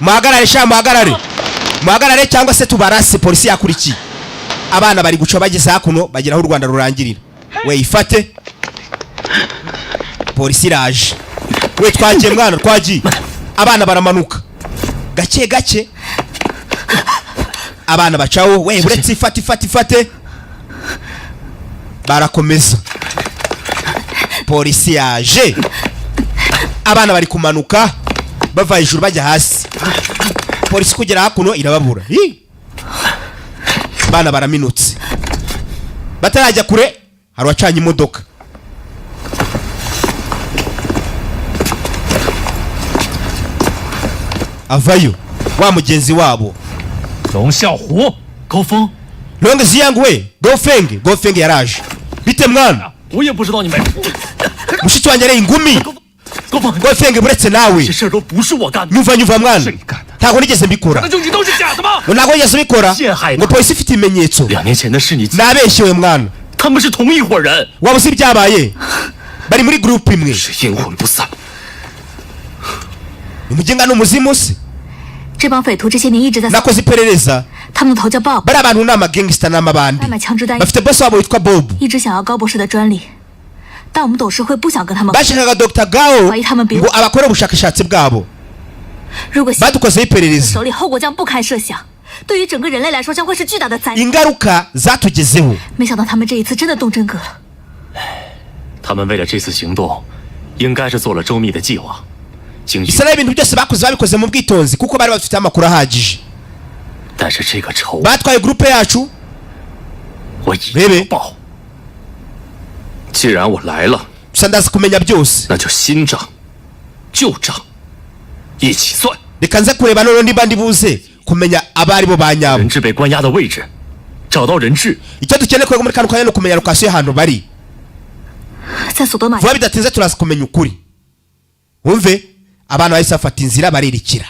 Muhagarare sha muhagarare. Muhagarare cyangwa se tubarase. Polisi yakurikiye. Abana bari guca bageze hakuno bagera aho u Rwanda rurangirira. We ifate. Polisi iraje. We twagiye mwana twagiye. Abana baramanuka. Gake gake. Abana bacaho. We uretse ifate. Barakomeza. Polisi yaje. Abana bari kumanuka bava hejuru bajya hasi. polisi kugera hakuno irababura. Bana baraminutse. Batarajya kure hari wacanye imodoka. Avayo wa mugenzi wabo. Long Xiaohu, Gao Feng. Long Xiang we, Gao Feng yaraje. Bite mwana? 我也不知道你们。 Mushiki wanjye ari ingumi. Gao Feng buretse nawe. 这事都不是我干的。 Nyumva mwana. Ntago nigeze mbikora. 那证据都是假的吗？ Ntago nigeze mbikora. 陷害 Ngo 的。 polisi ifite ibimenyetso. 2年前的事你， Nabeshyewe mwana. 他们是同一伙人， Waba uzi ibyabaye? Bari muri group imwe. 是阴魂不散。 Umugenga n'umuzimu se. 这帮匪徒这些年一直在， Nakoze iperereza. 他们的头叫 Bob， Bari abantu n'ama gangster n'amabandi. 卖枪支弹， Bafite boss wabo witwa Bob. 一直想要高博士的专利，但我们董事会不想跟他们。 Bashakaga Dr. Gao 怀疑他们比 ngo abakora ubushakashatsi bwabo. 如果 Badukoze iperereza. 手里后果将不堪设想，对于整个人类来说将会是巨大的灾难。 Ingaruka zatugezeho. 没想到他们这一次真的动真格了。 他们为了这次行动，应该是做了周密的计划。经据， Isana ibintu byose bakoze babikoze mu bwitonzi kuko bari bafite amakuru ahagije. 但是这个仇， Batwaye group yacu. 我一定要报。既然我来了， Gusa ndazi kumenya byose. 那就新账、旧账一起算。 Reka nze kureba none niba ndi buze kumenya abari bo banyabo. 人质被关押的位置，找到人质。 Icyo dukeneye kwego muri kano kanya no kumenya location y'ahantu bari. 在索多玛， Vuba bidatinze turaza kumenya ukuri. Wumve abana bahise bafata inzira baririkira.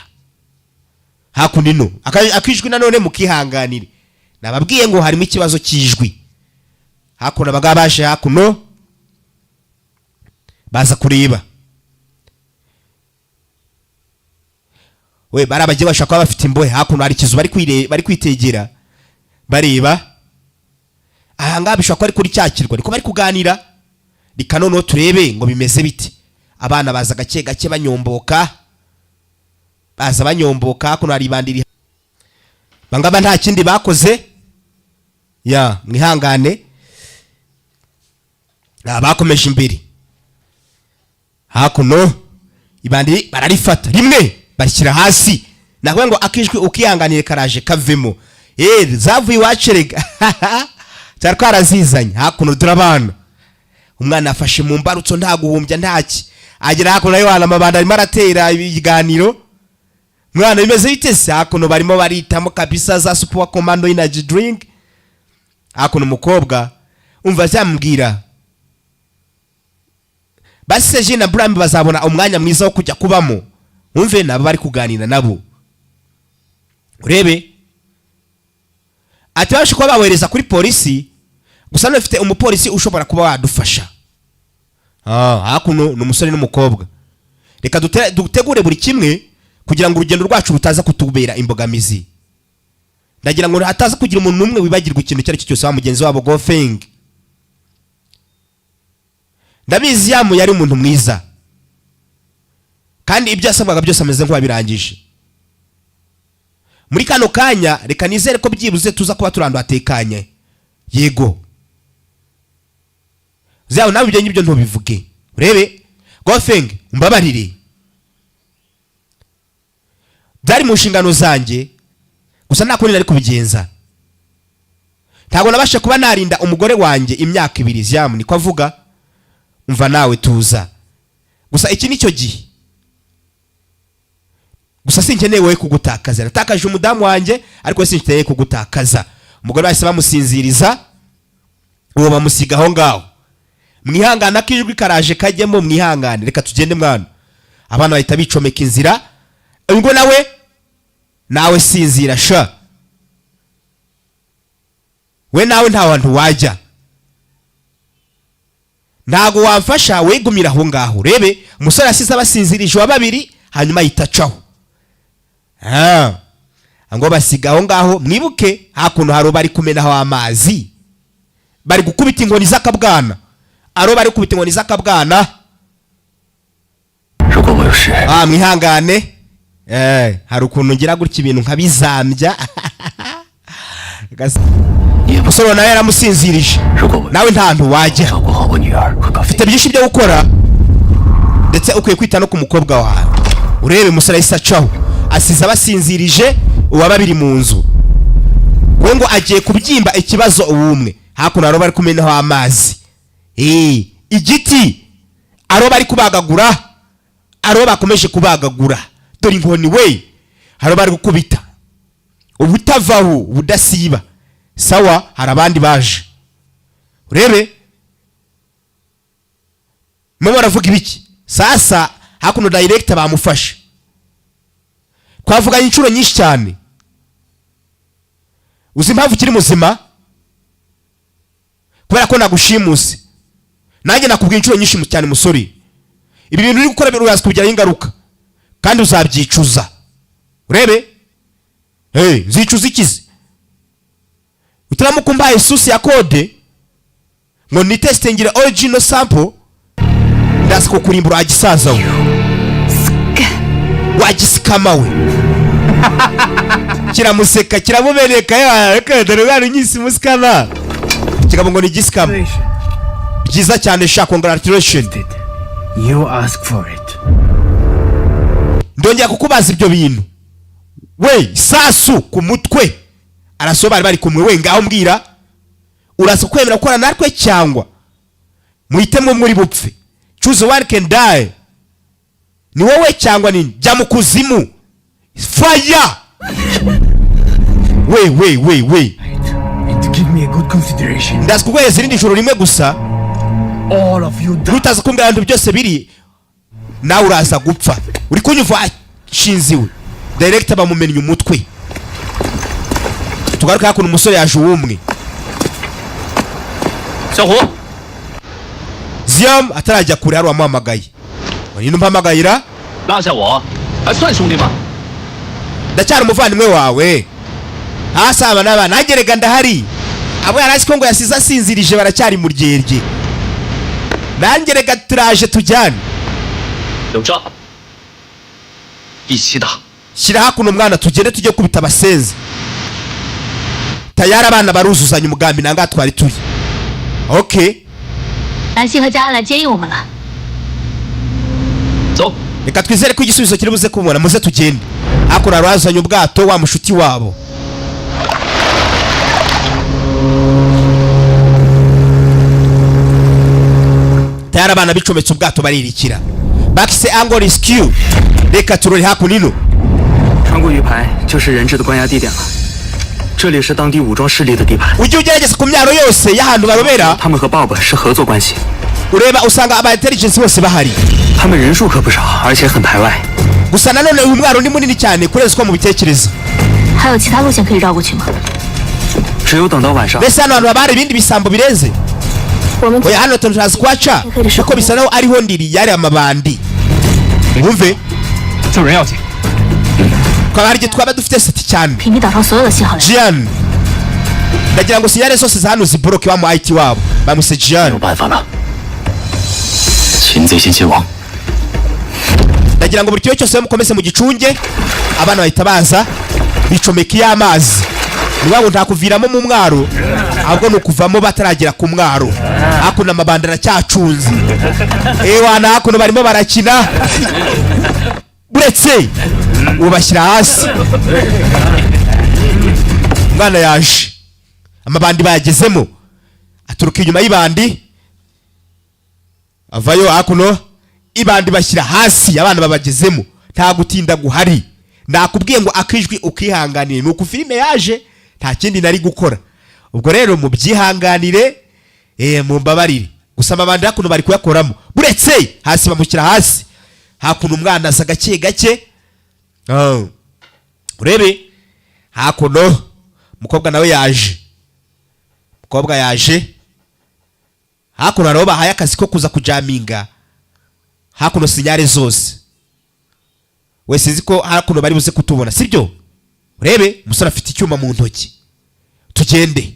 Hakundi no akijwi nanone mukihanganire. Nababwiye ngo harimo ikibazo kijwi. Hakuno bagabashe hakuno baza kureba. We barabagiye bashaka bafite imbohe hakuno hari kizu bari kwitegera. Bareba. Aha ngabishwa ko ari kuri cyakirwa ariko bari kuganira. Rikanono turebe ngo bimeze biti. Abana baza gake gake banyomboka. Baza banyomboka hakuno hari bandiri. Bangaba nta kindi bakoze. Ya mwihangane. Bakomeje imbere. Hakuno ibandi bararifata rimwe bashyira hasi. Nakwe ngo akijwi ukihanganire karaje kavemo. Zavuye wacerega. Cyari kwarazizanye hakuno durabana. Umwana afashe mu mbarutso nta guhumbya ntaki. Agera hakuno nayo wana mabanda arimo aratera ibiganiro. Mwana bimeze bitese hakuno barimo baritamo kabisa za super commando energy drink. Hakuno umukobwa umva cyambwira. Basi Jean na Bram bazabona umwanya mwiza wo kujya kubamo. Umve nabo bari kuganira nabo. Urebe. Ati bashiko bawereza kuri polisi. Gusa nafite umupolisi ushobora kuba wadufasha. Hakuno n'umusore n'umukobwa. Reka dutegure buri kimwe kugira ngo urugendo rwacu rutaza kutubera imbogamizi. Ndagira ngo hataza kugira umuntu umwe wibagirwa ikintu cyari cyose wa mugenzi wabo Gao Feng. Ndabizi yamu yari umuntu mwiza. Kandi ibyo asabwaga byose ameze nk'uwabirangije. Muri kano kanya reka nizere ko byibuze tuza kuba turandu hatekanye. Yego. Zawe nawe ibyo ngibyo ntubivuge. Urebe Gao Feng umbabarire. Byari mu nshingano zanjye. Gusa nta kundi nari kubigenza. Ntago nabasha kuba narinda umugore wanjye imyaka 2 Ziamu niko avuga. Umva nawe tuza. Gusa iki nicyo gihe. Gusa sinkeneye wowe kugutakaza. Natakaje umudamu wanjye ariko sinkeneye kugutakaza. Umugore bahise bamusinziriza. Uwo bamusiga aho ngaho. Mwihangana kijwi karaje kajyemo mwihangane. Reka tugende mwana. Abana bahita bicomeka inzira. Ngo nawe sinzira sha. We nawe nta wantu wajya. Ntago wamfasha wegumira aho ngaho. Rebe umusore asize abasinzirije wa babiri hanyuma yitacaho. Ngo basiga aho ngaho mwibuke hakuno haro bari kumenaho amazi. Bari gukubita inkoni z'akabwana. Aro bari gukubita inkoni z'akabwana. Mwihangane. Hari ukuntu ngira gutya ibintu nkabizambya. Umusore nawe yaramusinzirije. Nawe nta ntu wajya. Ufite byinshi byo gukora. Ndetse ukwiye kwita no ku mukobwa wawe. Urebe umusore isacaho. asize abasinzirije uwaba biri mu nzu. We ngo agiye kubyimba ikibazo uwumwe. Hakuno aro bari kumenaho amazi. Igiti aro bari kubagagura, aro bakomeje kubagagura. Dore inkoni we aro bari gukubita. Ubutavaho budasiba. Sawa, hari abandi baje. Urebe mama baravuga ibiki? Sasa hakuno director bamufashe. Twavuganye inshuro nyinshi cyane. Uzi impamvu kiri muzima? Kubera ko nagushimuse. Nanjye nakubwiye inshuro nyinshi cyane musore. Ibi bintu uri gukora biraza kugira ingaruka. Kandi uzabyicuza. Urebe? Nzicuza ikizi. Utaramukumba Yesus ya kode ngo ni testingira original sample ndasiko kurimbura agisaza we. Wagisikama we. Kiramuseka kiramubereka ya dore bari nyisi musikama. Kigabo ngo ni gisikama. Byiza cyane sha, congratulations. You ask for it. Ndongera kukubaza ibyo bintu. We sasu ku mutwe. Arasoba bari kumwe we ngaho mbwira. Urasa kwemera gukora natwe cyangwa muhitemo muri bupfe. Choose one can die. Ni wowe cyangwa nini? Jya mu kuzimu. Fire. We. Give me a good consideration. Ndaskukweza irindi joro rimwe gusa. All of you die. Utaza kumbwira ibintu byose biri nawe uraza gupfa. Uri kunyumva shinziwe. Director bamumennye umutwe. Tugaruka hakuno umusore yaje uwumwe. 小胡 Ziam atarajya kure hari wamamagaye. Wanyine mpamagayira? 拉下我还算兄弟吗？ Ndacyari umuvandimwe wawe. Asaba naba nagerega ndahari. Abo yarasi ko ngo yasiza sinzirije baracyari mu ryerye. Nangerega turaje tujyane. 有账，一起打。 Shira hakuno mwana tugende tujye kubita abasenzi. Tayari abana baruzuzanya umugambi nanga twari turi. Okay. 南希和佳恩来接应我们了。 走。 Reka twizere ko igisubizo kiri buze kubona muze tugende. Hakuno arazanye ubwato wa mushuti wabo. Tayari abana bicometse ubwato baririkira. Bakise angle rescue. Reka turori hakuno ino. 穿过鱼排就是人质的关押地点了。这里是当地武装势力的地盘。 Ujye ugerageza ku myaro yose y'ahantu barobera. 他们和 Bob 是合作关系。 Ureba usanga aba intelligence bose bahari. 他们人数可不少，而且很排外。 Gusa nanone uyu mwaro ni munini cyane kurenza ko mu bitekerezo. 还有其他路线可以绕过去吗？ 只有等到晚上。 Mbese hano hantu haba hari ibindi bisambo birenze. 我们 Oya hano turaza kwaca. Kuko bisa naho ariho ndiri yari amabandi. Mwumve? 救人要紧。 Kwa hari twaba dufite seti cyane. 屏蔽岛上所有的信号来源。 Jian. Ndagira ngo sinyare zose za hano zibroke wa mu IT wabo. Bamuse Jian. 没有办法了，擒贼先擒王。 Ndagira ngo buri kiyo cyose mukomeze mu gicunge. Abana bahita baza bicomeka y'amazi. Niwabo ntakuviramo mu mwaro. Ahubwo nukuvamo bataragera ku mwaro. Hakuno amabandara cyacunze. Wana hakuno barimo barakina. Buretse ubashyira hasi. Mwana yaje. Amabandi bayagezemo. Aturuka inyuma y'ibandi. Avayo hakuno. Ibandi bashyira hasi abana babagezemo. Nta gutinda guhari. Nakubwiye ngo akijwi ukihanganire. Nuko filime yaje. Nta kindi nari gukora. Ubwo rero mu byihanganire mu mbabarire. Gusa amabandi hakuno bari kuyakoramo. Buretse hasi bamushyira hasi. Hakuno umwana aza gake gake. Urebe hakuno mukobwa nawe yaje. Mukobwa yaje. Hakuno nabo bahaye akazi ko kuza kujaminga. Hakuno sinyare zose. We sizi ko hakuno bari buze kutubona, sibyo? Urebe umusore afite icyuma mu ntoki. Tugende.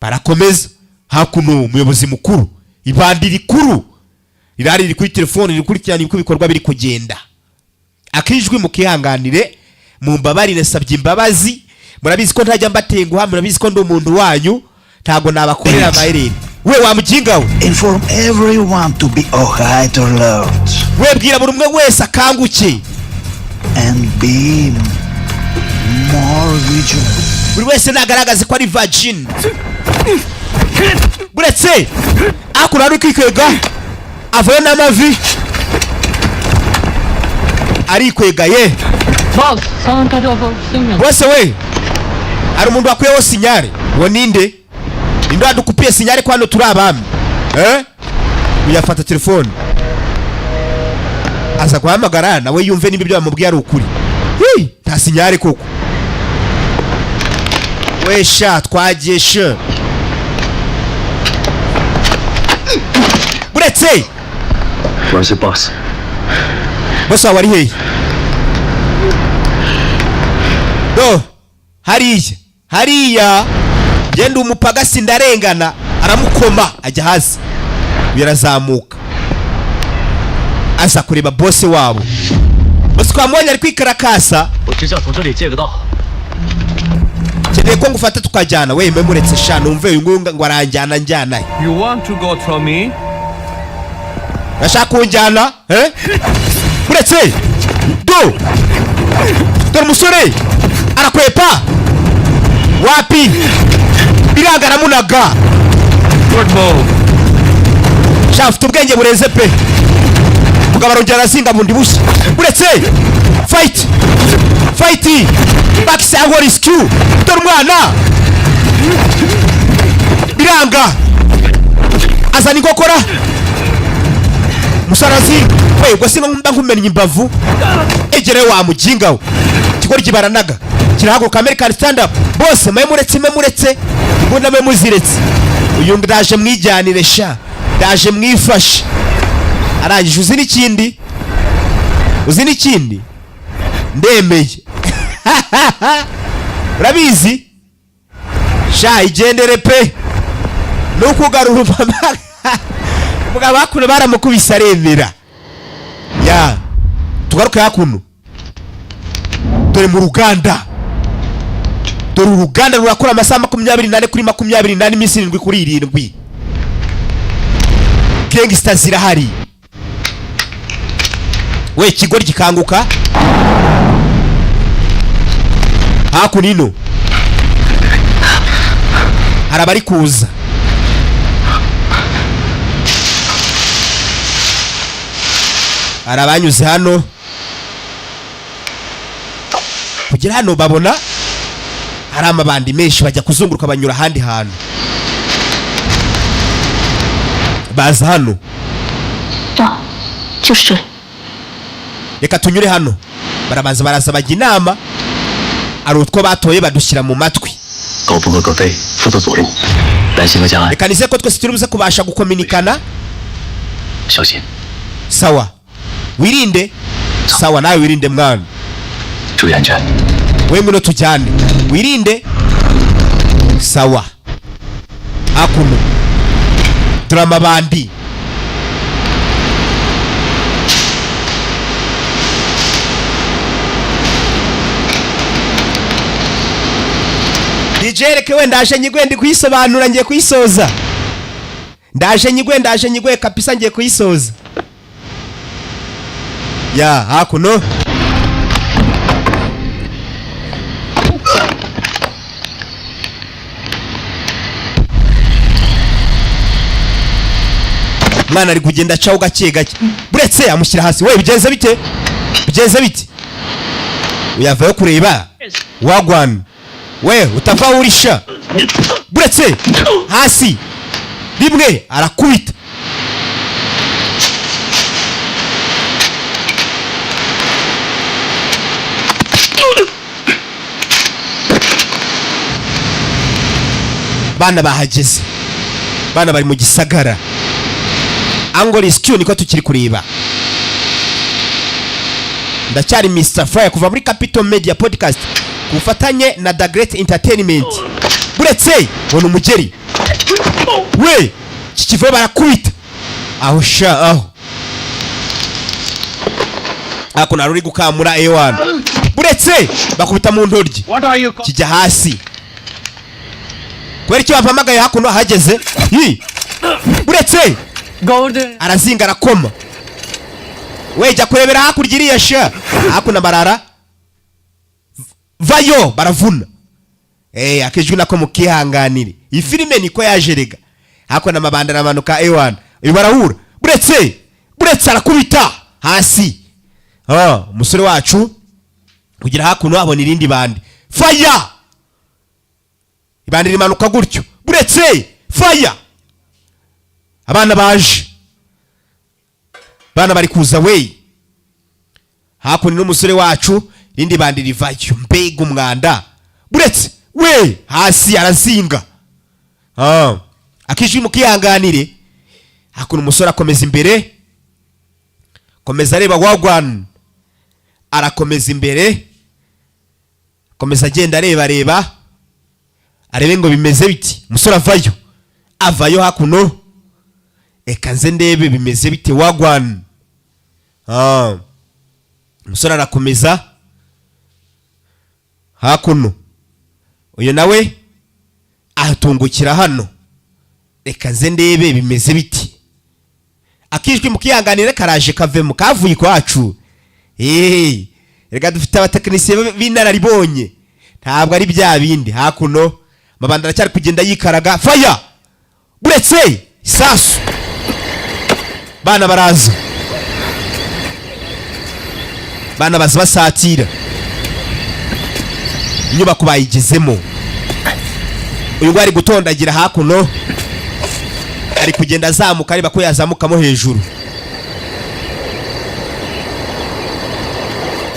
Barakomeza. Hakuno umuyobozi mukuru. Ibandi rikuru. Irari riri kuri telefone rikurikirana uko bikorwa biri kugenda. Akijwi mukihanganire mu mbabarire sabye imbabazi. Murabizi ko ntajya mbatenguha, murabizi ko ndi umuntu wanyu. Ntago nabakorera amayeri. we wa mujinga we. Inform everyone to be alright alert. We bwira buri umwe wese akanguke. And be more vigilant. Buri wese nagaragaze ko ari virgin. Buretse akura ari kwikwega avayo n'amavi ari kwega ye. Boss, someone cut off our signal. Bose we ari umuntu wakuyeho sinyare. Wo ninde? Ninde wadukupiye sinyare ko hano turi abami? Uyafata telefone aza guhamagara nawe yumve niba ibyo bamubwiye ari ukuri. Ta sinyare koko. We sha twagiye sha. Buretse Where's the boss? Boss wari hehe? Do hariya genda umupagasi ndarengana aramukoma ajya hasi birazamuka aza kureba boss wabo. Boss kwamwanya ari kwikarakasa. Kene ko ngufata tukajyana we memuretse sha numve uyu ngo aranjyana njyana. You want to go through me? Bashaka kunjyana Buretse do dore umusore arakwepa wapi birangara munaga. Good move. Shaft ubwenge bureze pe mugabaro njyana singa bundi bushi. Buretse fight back sango rescue dore umwana biranga azana ingokora musarazi we gwasi nkumenya imbavu egere wa mujinga we kigori kibaranaga kirahaguruka American stand up bose memuretse mbona memuziretse uyu ndaje mwijyanire sha ndaje mwifashe arangije uzi n'ikindi ndemeye urabizi sha igendere pe nukugarura mama mugabo bakune baramukubisa aremera ya tugaruke hakuno dore mu ruganda rurakora amasaha 24 kuri 24 iminsi 7 kuri 7 gangster zirahari we kigori gikanguka hakunino harabari kuza arabanyuze hano kugira hano babona hari amabandi menshi bajya kuzunguruka banyura handi hantu baza hano reka tunyure hano baraza bajya inama ari utwo batoye badushyira mu matwi reka nize ko twese turi buze kubasha gukominikana. Sawa wirinde sawa nawe wirinde mwana we ngwino tujyane wirinde sawa akuno drama bandi Nijereke we ndaje nyigwe ndi kuyisobanura ngiye kuyisoza ndaje nyigwe kapisa ngiye kuyisoza ya hakuno mwana ari kugenda caho gake buretse amushyira hasi we bigenze bite uyavayo kureba wagwana we utava urisha buretse hasi rimwe arakubita bana bahageze bana bari mu gisagara Angle Rescue niko tukiri kureba ndacyari Mr. Fire kuva muri Capital Media Podcast kufatanye na The Great Entertainment buretse wona umugeri we kikivuye barakubita aho sha aho akuna ruri gukamura A1 buretse bakubita mu ndoryi kijya hasi kweri cyo bavamagaye hakuno hageze buretse Go there. arazinga arakoma. We jya kurebera hakurya iriya sha hakuno barara vayo baravuna. Akijwi nako mukihanganire iyi filime niko yajerega hakuno amabanda namanuka A1 barahura buretse arakubita hasi. Umusore wacu kugira hakuno abona irindi bandi fire ibandi rimanuka gutyo buretse fire. Abana baje bana bari kuza we hakuno n'umusore wacu irindi bandi rivayo mbega umwanda buretse we hasi arazinga. Akijwi mukihanganire hakuno umusore akomeza imbere komeza areba wagwan arakomeza imbere komeza agenda areba arebe ngo bimeze biti. Umusore avayo hakuno eka nze ndebe bimeze bite wagwan. Umusore arakomeza hakuno uyu nawe ahatungukira hano eka nze ndebe bimeze biti. Akijwi mukihanganire karaje kavemo kavuye kwacu. Rega dufite abatekinisiye b'inararibonye ntabwo ari bya bindi. Hakuno mabanda aracyari kugenda yikaraga fire buretse sasu. Bana baraza bana baza basatira inyubako bayigezemo. Uyu ngwari gutondagira hakuno ari kugenda azamuka areba ko yazamukamo hejuru.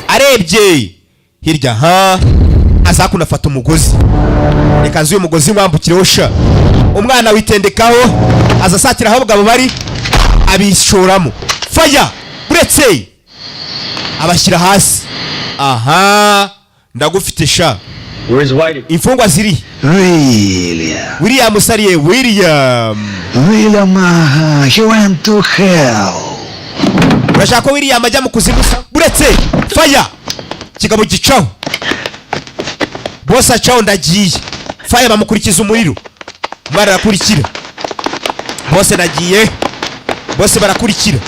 Arebye hirya azakuna afata umugozi reka nzuye umugozi wambukireho sha umwana witendekaho azasatira aho abagabo bari abishoramo fire buretse abashyira hasi. Ndagufite sha imfungwa ziri William Sariye William he went to hell. Urashaka ko William ajya mu kuzimu buretse fire kigabo gicaho boss acaho ndagiye fire bamukurikiza umuriro umwana arakurikira boss nagiye boss barakurikira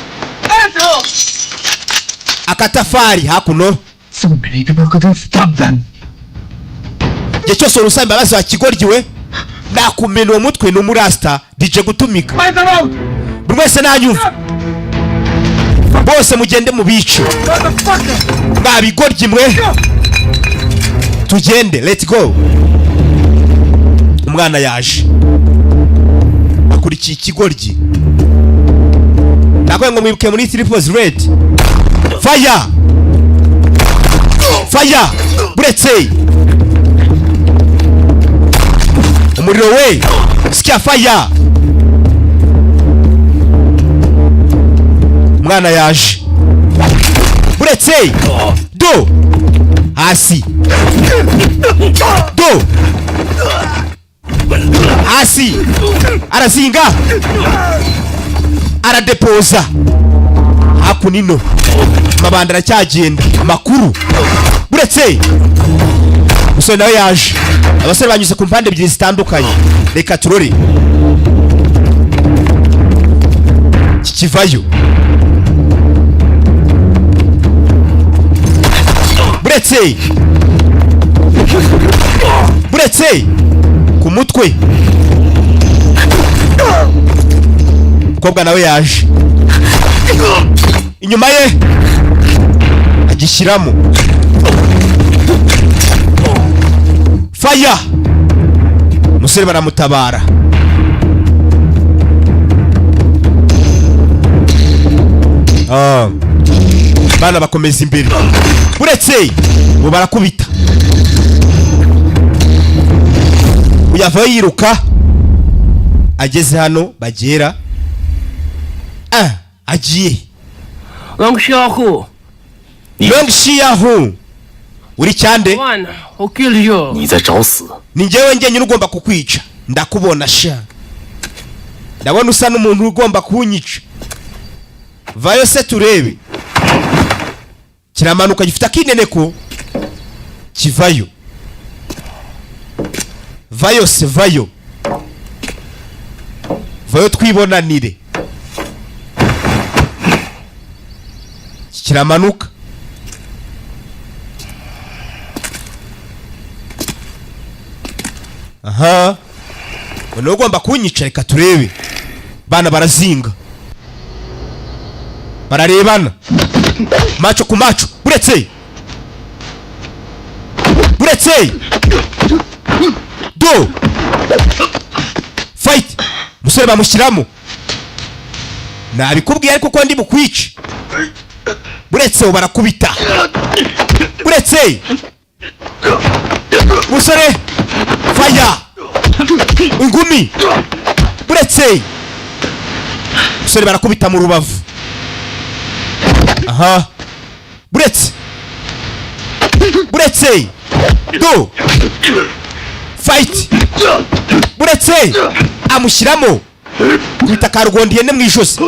akatafari hakuno. So many people couldn't stop them. Gihe cyose urusamba bazo akigoryiwe nakumena uwo mutwe no murasta DJ gutumika buri wese nanyumva bose mugende mu bice babigoryi mwe tugende let's go. Umwana yaje akurikiye ikigoryi nakwe ngo mwibuke muri Triples Red fire buretse umuriro we sikia fire. Umwana yaje buretse do hasi do hasi arazinga aradepoza hakunino mabanda aracyagenda amakuru buretse musore nawe yaje. Abasore banyuze ku mpande ebyiri zitandukanye reka turore kikivayo buretse ku mutwe umukobwa nawe yaje inyuma ye agishyiramo fire. Umusore baramutabara bana bakomeza imbere buretse bo barakubita uyavayo yiruka ageze hano bagera agiye Long Xiaohu uri cyande one who killed you. 你在找死！ ni njyewe njyenyine ugomba kukwica ndakubona sha ndabona usa n'umuntu ugomba kunyica vayo se turebe kiramanuka gifite akineneko kivayo vayo vayo twibonanire. Kiramanuka. Aha. None ugomba kunyica, reka turebe. Bana barazinga. Bararebana. Macho ku macho. Buretse. Do. Fight. Musore bamushyiramo. Nabikubwiye ariko ko ndi bukwica. Buretse barakubita. Buretse. Musore. Fire. Ingumi. Buretse. Musore barakubita mu rubavu. Aha. Buretse. Do. Fight. Buretse. Amushyiramo. Kwita karugondiye ne mwijosi.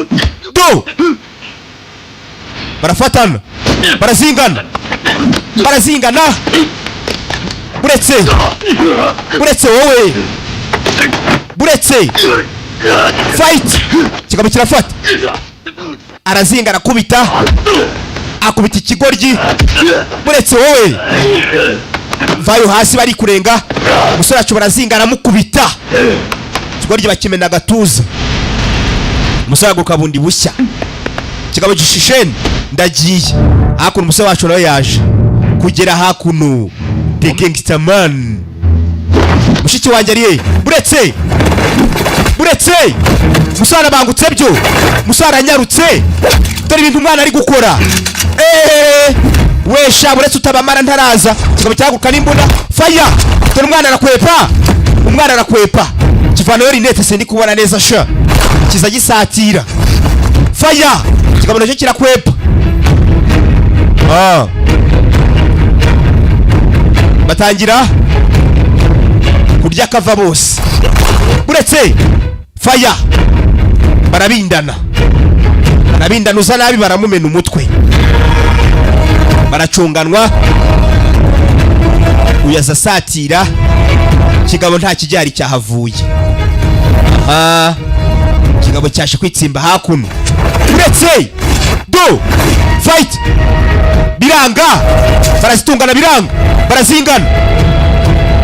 Do. Barafatana. Barazingana. Buretse wowe. Fight. Kigabo kirafata. Arazinga arakubita. Akubita ikigoryi. Buretse wowe. Vayo hasi bari kurenga. Umusore acu barazinga aramukubita. Ikigoryi bakimena agatuza. Umusore aguruka bundi bushya. Kigabo gishisheni. Ndagiye. Hakuno umusore wacu nawe yaje. Kugera hakuno. The Gangster Man. Mushiki wanjye ariye. Buretse. Musara bangutse byo. Musara nyarutse. Dore ibintu umwana ari gukora. Wesha buretse utabamara ntaraza. Kigabo cyaguruka n'imbunda. Fire. Dore umwana arakwepa. Kivano yo rinete se ndi kubona neza sha. Kiza gisatira. Fire. Kigabo nacyo kirakwepa. Batangira kurya kava bose. Buretse. Fire. Barabindana uza nabi baramumena umutwe. Baracunganwa. Uyaza satira. Kigabo nta kijyari cyahavuye. Aha. Kigabo cyashe kwitsimba hakuno. Buretse. Do. Fight. Biranga. Barazitungana biranga. Barazingana.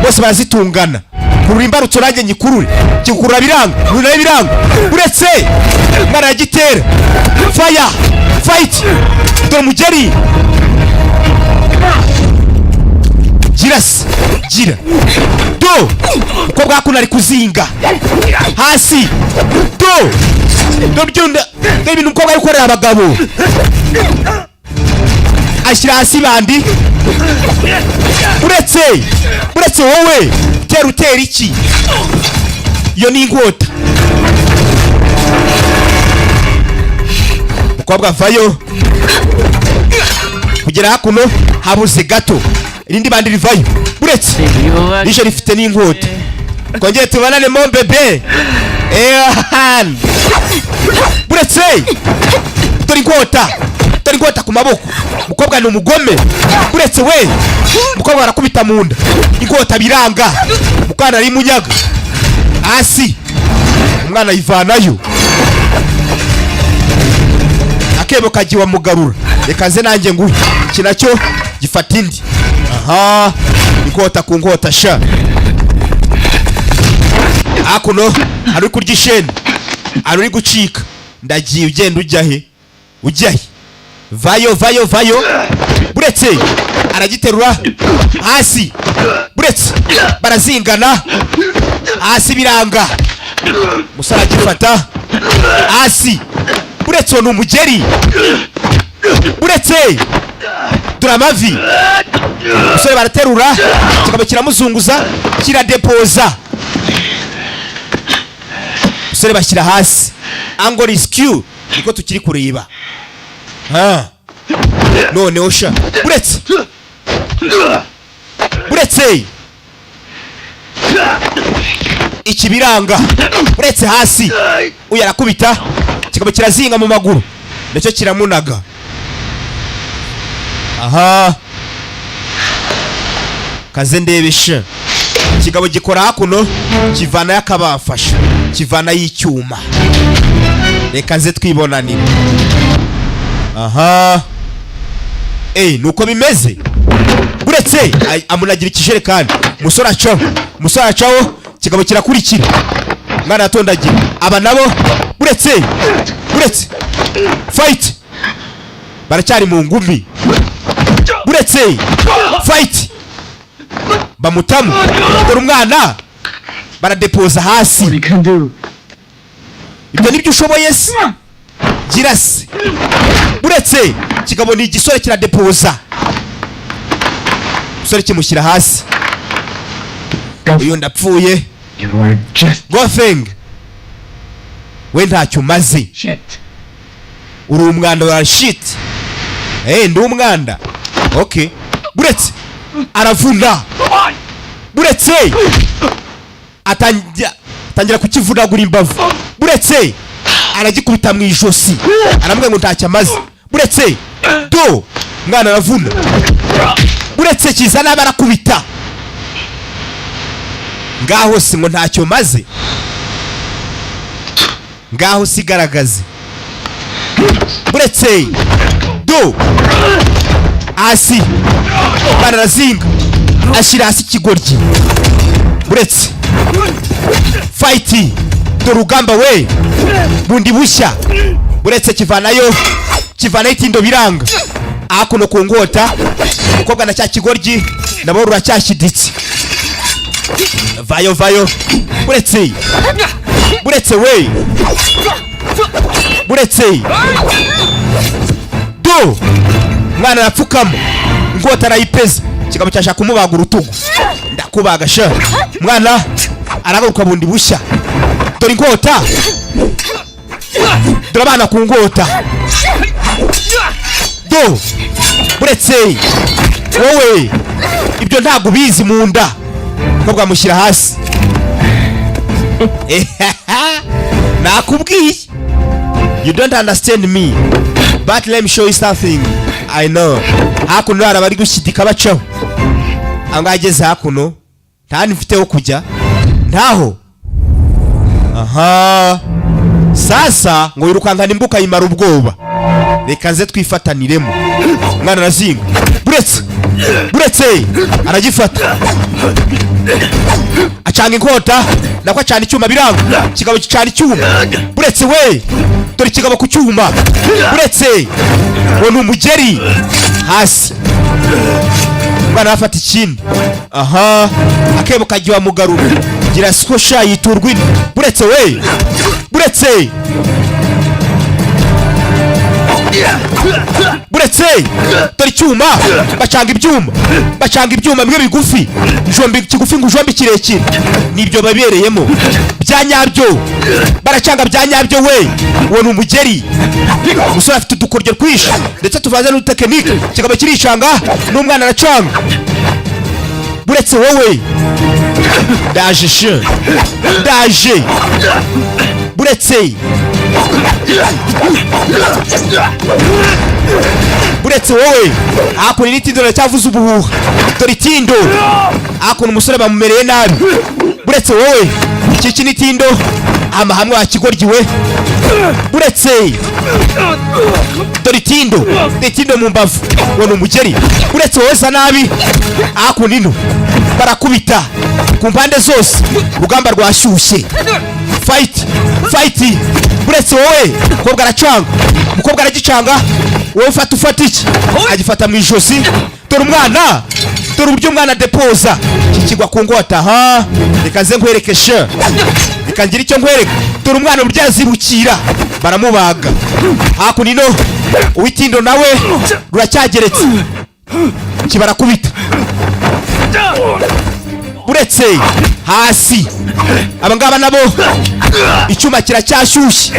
Bose barazitungana. Kurimba rutorange nyikurure. Kikurura biranga. Nuna biranga. Buretse. Mara yagitera. Fire. Fight. Dore mugeri. Gira. Do. Uko bwakuna ari kuzinga. Hasi. Do. Dobyunda. Ibintu uko bari korera abagabo. Ashyira hasi bandi. Buretse wowe. Utera iki? Iyo ni inkota. Mukobwa vayo. Kugera hakuno habuze gato. Irindi bandi rivayo. Buretse. Rije rifite n'inkota. Kongeye tubanane mon bebe. Buretse. Dore inkota ku maboko. Mukobwa ni umugome. Buretse we. Mukobwa arakubita munda. Inkota biranga. Mukwana ari munyaga. Hasi. Umwana yivanayo. Akebo kagiwa mugarura. Reka nze nanjye nguye. Kinacyo gifata indi. Aha. Inkota ku nkota sha. Hakuno ari kurya isheni. Ari gucika. Ndagiye ugenda ujya he? Vayo. Buretse. Aragiterura. Hasi. Buretse. Barazingana. Hasi biranga. Musara gifata. Hasi. Buretse ni umugeri. Buretse. Dura amavi. Musore baraterura. Kigabo kiramuzunguza. Kiradepoza. Musore bashyira hasi. Angle rescue. Niko tukiri kureba. None osha. Buretse. Ikibiranga. Buretse hasi. Uyu arakubita. Kigabo kirazinga mu maguru. Ndacyo kiramunaga. Aha. Kaze ndebesha. Kigabo gikora hakuno. Kivana yakabafasha. kivana y'icyuma. Reka nze twibonanira. Aha. Nuko bimeze. Buretse amunagira ikijerekani. Musore acaho kigabo kirakurikira. Mwana atondagira. Aba nabo buretse fight. Baracyari mu ngumi. Buretse fight. Bamutamu. Dore umwana baradepoza hasi. Ibyo nibyo ushoboye se. Girase. Buretse kigabo ni igisore kiradepoza. Musore kimushyira hasi. Uyu ndapfuye. Gothing. We ntacyo maze. Uri umwanda wa shit. Ndi umwanda. Okay. Buretse aravuna. Buretse atangira kukivunagura imbavu. Buretse aragikubita mu ijosi. Aramubwira ngo ntacyo amaze. Buretse do mwana aravuna. Buretse kiza naba arakubita. Ngaho si ngo ntacyo maze. Ngaho sigaragaze. Buretse do hasi barazinga ashyira hasi ikigoryi. Buretse fight do rugamba we bundi bushya. Buretse kivanayo itindo biranga. Akuno ku ngota umukobwa na cya kigoryi nabo ruracyashyiditse. Vayo buretse we buretse do mwana arapfukamo ingota arayipeza kigabo cyashaka kumubaga urutugu. Ndakubaga sha. Mwana aragaruka bundi bushya. Dore ingota. Dore abana ku ngota. Do buretse wowe ibyo ntago bizi mu nda. Ko bwamushyira hasi. Nakubwiye. You don't understand me. But let me show you something. I know. Hakuno arabari gushidika bacaho. Angageze hakuno. Ntani mfiteho kujya. Ntaho. Aha. Sasa ngo yirukankana imbuka yimara ubwoba. Reka nze twifataniremo. Mwana arazinga. Buretse aragifata. Acanga inkota nako acana icyuma biranga. Kigabo gicana icyuma. Buretse we dore kigabo ku cyuma. Buretse ngo ni umugeri hasi. Mwana afata ikindi. Aha akebo kagiwa mugarura. Gira skosha yiturwini. Buretse we buretse dore icyuma bacanga ibyuma bimwe bigufi. Jombi kigufi ngo jombi kirekire. Nibyo babereyemo bya nyabyo. Baracanga bya nyabyo we. Uwo ni umugeri. Musore afite udukoryo twishi ndetse tuvaze no tekinike. Kigabo kiricanga n'umwana aracanga. Buretse wowe ndaje buretse wowe hakuno n'itindo racyavuza ubuhuha. Dore itindo hakuno umusore bamumereye nabi. Buretse wowe iki n'itindo amahamwe wakigoryiwe. Buretse dore itindo mu mbavu. Ngo ni umugeri. Buretse wowe sa nabi hakuno ino barakubita ku mpande zose. Rugamba rwashyushye. Fight. Buretse wowe umukobwa aragicanga. Wowe ufata iki agifata mu ijosi. Dore umwana dore uburyo umwana depoza kikigwa ku ngota. Ha reka nze nkwereke sha. Reka ngira icyo nkwereka. Dore umwana uburyo yazibukira baramubaga. Hakuno ino uwitindo nawe ruracyageretse. Kibarakubita. Buretse hasi abangaba nabo icyuma kiracyashyushye.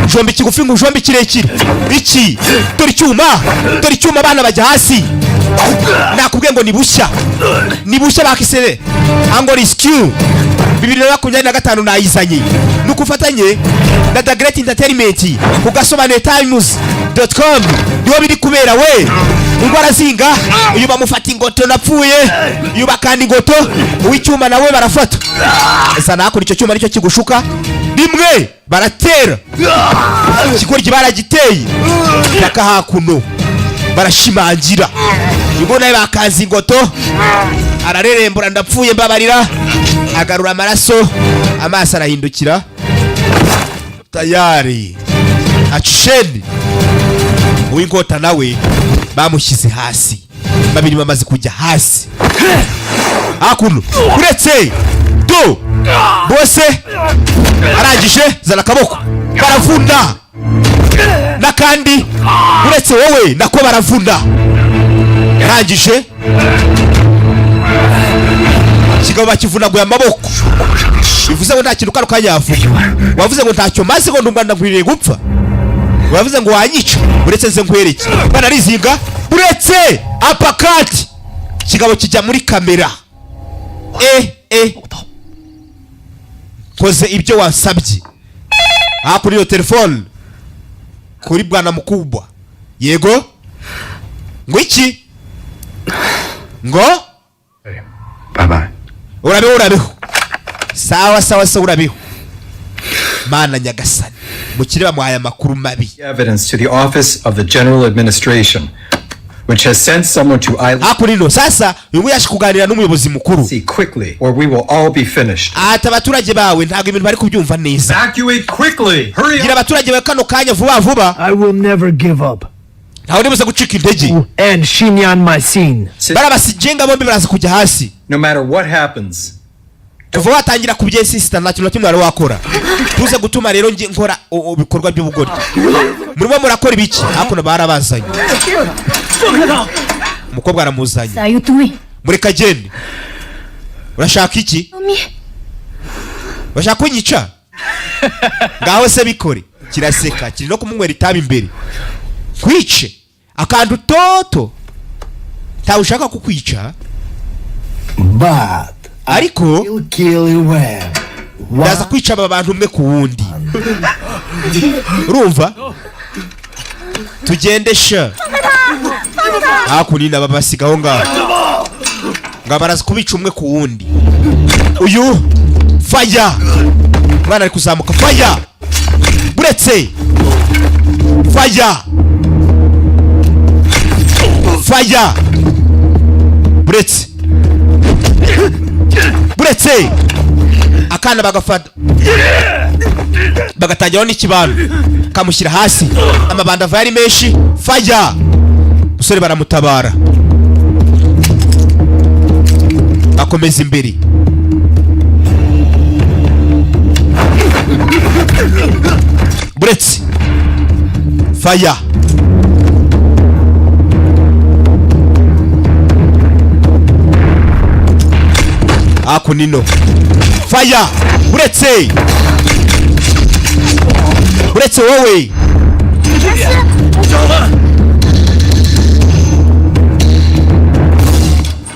Jombi kigufi ngo jombi kirekire. Iki dore icyuma abana bajya hasi. Nakubwiye ngo ni bushya bakisere ango rescue 2025 nayizanye. Nukufatanye na The Great Entertainment ku gasobanuye times.com niho biri kubera we. ubwo arazinga, uyu bamufata ingoto napfuye, uyu bakanda ingoto, uw'icyuma nawe barafata. Esa nakora icyo cyuma nicyo kigushuka, rimwe baratera, ikigoryi baragiteye, paka hakuno barashimangira, ubwo nawe bakaza ingoto, ararerembura ndapfuye mbabarira, agarura amaraso, amaso arahindukira, tayari acisheni. Uw'inkota nawe bamushyize hasi, babiri bamaze kujya hasi. Hakuno uretse do bose arangije, zana akaboko baravuna, nakandi uretse wowe nako baravuna, yarangije kigabo bakivunaguye amaboko. Bivuze ngo nta kintu kano kanyavuga, wavuze ngo ntacyo maze ngo ndumva nkwiriye gupfa, wavuze ngo wanyica, uretse nze nkwereke banarizinga, uretse apakati kigabo kijya muri kamera. Koze ibyo wasabye. Kuri iyo telefone kuri bwana mukubwa. Yego ngo iki ngo bye. Urabeho sawa urabeho. Mana nyagasani, mukire bamuhaye amakuru mabi. Evidence to the office of the General Administration, which has sent someone to Hakurino sasa uyu yaje kuganira n'umuyobozi mukuru. See quickly or we will all be finished. Abaturage bawe ntago ibintu bari kubyumva neza. Evacuate quickly. Hurry up. Gira abaturage bawe kano kanya vuba. I will never give up. Ntawe nibuza gucika intege. And Shinyan my scene. Barabasijenga bombi baraza kujya hasi. No matter what happens. Kuva watangira kubye sister nta kintu kimwe wakora. Tuze gutuma rero nkora ibikorwa by'ubugori. Murimo murakora ibiki? Hakuno barabazanye. Umukobwa aramuzanye. Mureka gende. Urashaka iki? Urashaka kunyica? Ngaho se bikore. Kiraseka, kiri no kumunywera itabi imbere. Kwice akantu toto. Ta ushaka kukwica? But ariko kill you well. Ndaza kwica aba bantu umwe ku wundi. Urumva? Tugende sha. Hakunina babasigaho ngaho. Ngabaraza kubica umwe ku wundi. Uyu fire. Mwana ari kuzamuka fire. Buretse. Fire. Buretse. Akana bagafata. Bagatajyaho n'ikibano. Kamushyira hasi. Amabanda ava yari menshi. Fire. Usore baramutabara. Akomeza imbere. Buretse. Fire. Hakunino. Fire. Buretse. Wowe.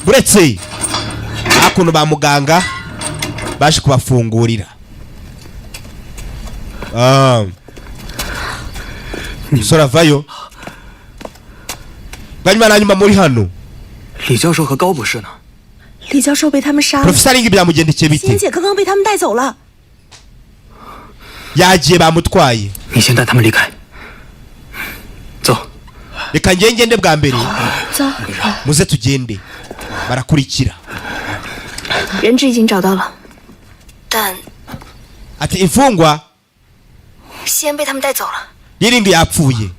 Buretse. Hakuno ba muganga baje kubafungurira. Sora vayo. Banyuma na nyuma muri hano. 李教授和高博士呢？ 李教授被他们杀了。 Professor Ling byamugendekeye bite? 仙姐刚刚被他们带走了。 Yagiye bamutwaye. 你先带他们离开。走。 Reka ngende bwa mbere. 走。 Muze tugende. Barakurikira. 人质已经找到了，但 Ati imfungwa 先被他们带走了。 Yirindi yapfuye.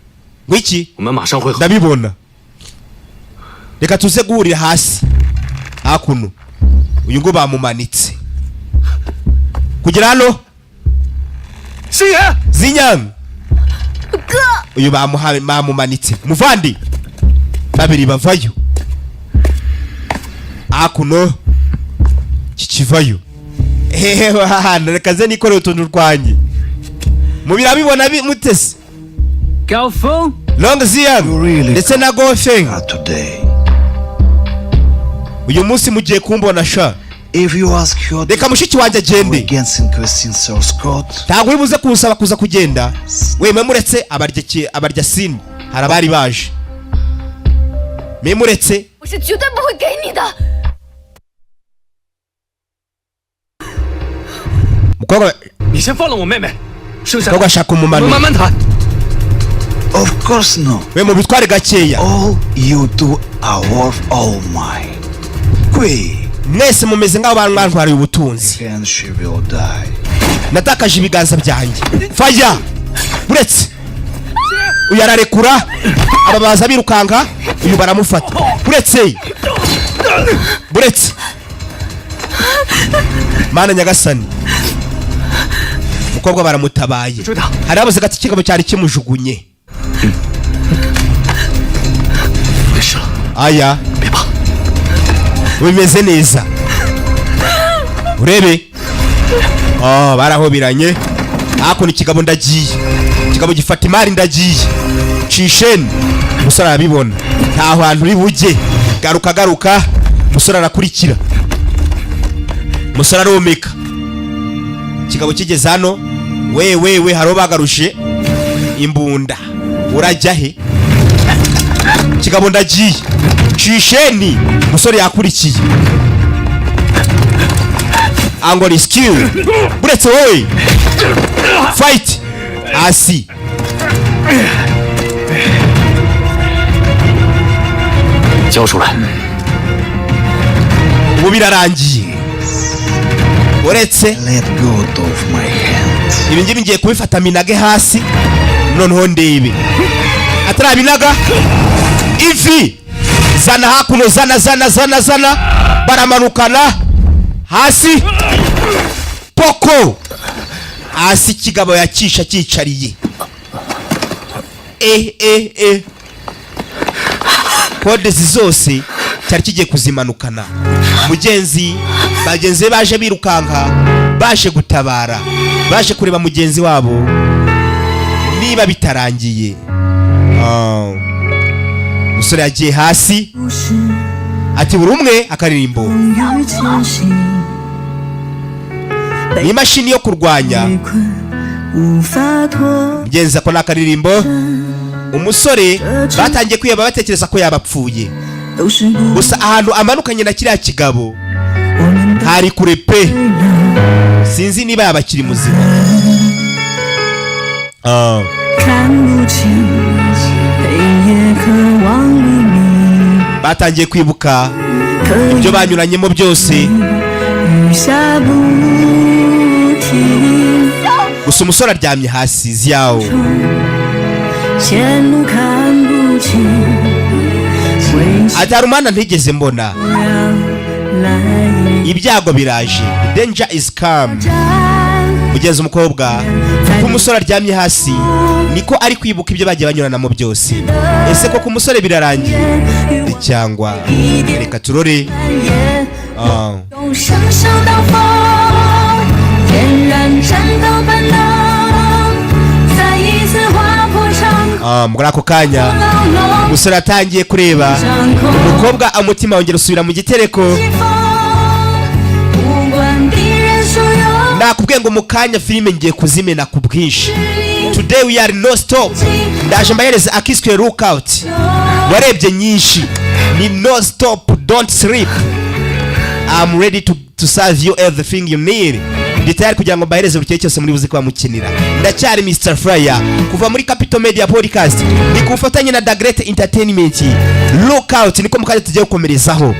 Ngwiki? 我们马上会合。 Ndabibona. Reka tuze guhurira hasi. Hakuno. Uyu ngo bamumanitse. Kugira hano. Zinyang. Uyu bamumanitse. Muvandi. Babiri bavayo. Hakuno. Kikivayo. Hano reka ze nikore utuntu rwanjye. Mubirabibona mutese. Gaofeng. Long Ziang. Ndetse na Gaofeng. Uyu munsi mugiye kumbona sha. If you ask your Reka mushiki wanjye agende. against Christine Sir Scott. Ntabwo uribuze kunsaba kuza kugenda. Weme muretse abarya sini. Harabari baje. memuretse 我是绝对不会给你的。 mukobwa 你先放了我妹妹，剩下 mukobwa ashaka 我们 umumanura 慢慢谈。 Of course no. we mubitware gakeya. All you do are worth all mine. Queen, mwese mumeze nk'aho bantwariye ubutunzi. and she will die. natakaje ibiganza byanjye. faya buretse uyu ararekura aba baza birukanka uyu baramufata. buretse mana nyagasani umukobwa baramutabaye. hari abuze gati kigabo cyari kimujugunye. aya bimeze neza urebe. barahobiranye. hakuno ikigabo ndagiye. ikigabo gifata imari ndagiye. cisheni umusore arabibona nta hantu uri bujye. garuka umusore arakurikira. umusore aromeka. ikigabo kigeze hano. we haro bagarushe imbunda. urajya he? ikigabo ndagiye. cisheni umusore yakurikiye. angoli skill buretse wowe fight hasi. ubu birarangiye. uretse Let go of my hands. ibi ngibi ngiye kubifata minage hasi noneho ndebe. atarabinaga ivi zana hakuno zana baramanukana hasi poko hasi. ikigabo yacisha cyicariye. kode zose cyari kigiye kuzimanukana. bagenzi be baje birukanka baje gutabara baje kureba mugenzi wabo niba bitarangiye. umusore yagiye hasi ati buri umwe akaririmbo. ni imashini yo kurwanya. mugenzi akora akaririmbo. umusore batangiye kwiyaba batekereza ko yabapfuye. gusa ahantu amanukanye na kiriya kigabo hari kure pe. sinzi niba yabakiri muzima. batangiye kwibuka ibyo banyuranyemo byose. gusa umusore aryamye hasi ziyawo. atari umwana ntigeze mbona. ibyago biraje. danger is come. mugenzi umukobwa kuko umusore aryamye hasi niko ari kwibuka ibyo bagiye banyuranamo byose. ese koko umusore birarangiye cyangwa reka turore. muri ako kanya umusore atangiye kureba umukobwa umutima wongera usubira mu gitereko. nakubwiye ngo mu kanya filime ngiye kuzimena ku bwinshi. today we are no stop. ndaje mbahereze akiswe lookout. warebye nyinshi ni no stop don't sleep. I'm ready to serve you everything you need. ndi tayari kugira ngo mbahereze buri kimwe cyose muri buze kuba mukinira. ndacyari Mr. Fryer kuva muri Capital Media Podcast ni ku bufatanye na The Great Entertainment. Lookout niko mukajya tugiye gukomerezaho.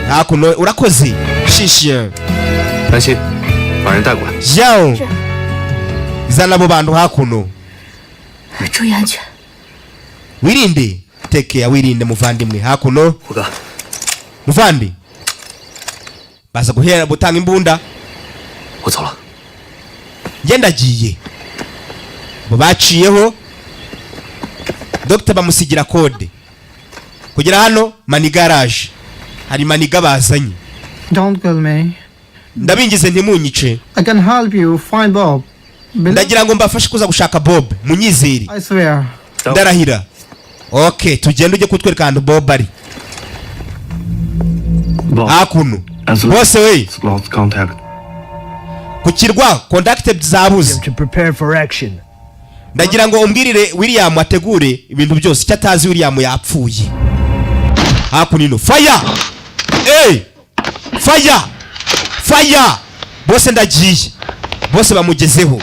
hakuno urakoze shishe. 担心把人带过来。 Jao zana abo bantu hakuno. 注意安全。 wirinde tekea wirinde muvandimwe hakuno. 虎哥， muvandi baza guhera butanga imbunda. 我走了。 ngenda giye bo baciyeho. Dr. bamusigira kode kugira hano mani garage. hari maniga bazanye. Don't kill me. ndabingize ntimunyice. I can help you find Bob. ndagira ngo mbafashe kuza gushaka Bob munyizeri. I swear. ndarahira. Okay tugende ujye kutwereka ahantu Bob ari. hakuno bose we lost contact. kukirwa contact zabuze. To prepare for action. ndagira ngo umbwirire William ategure ibintu byose. icyo atazi William yapfuye. hakunino fire fire bose ndagiye bose bamugezeho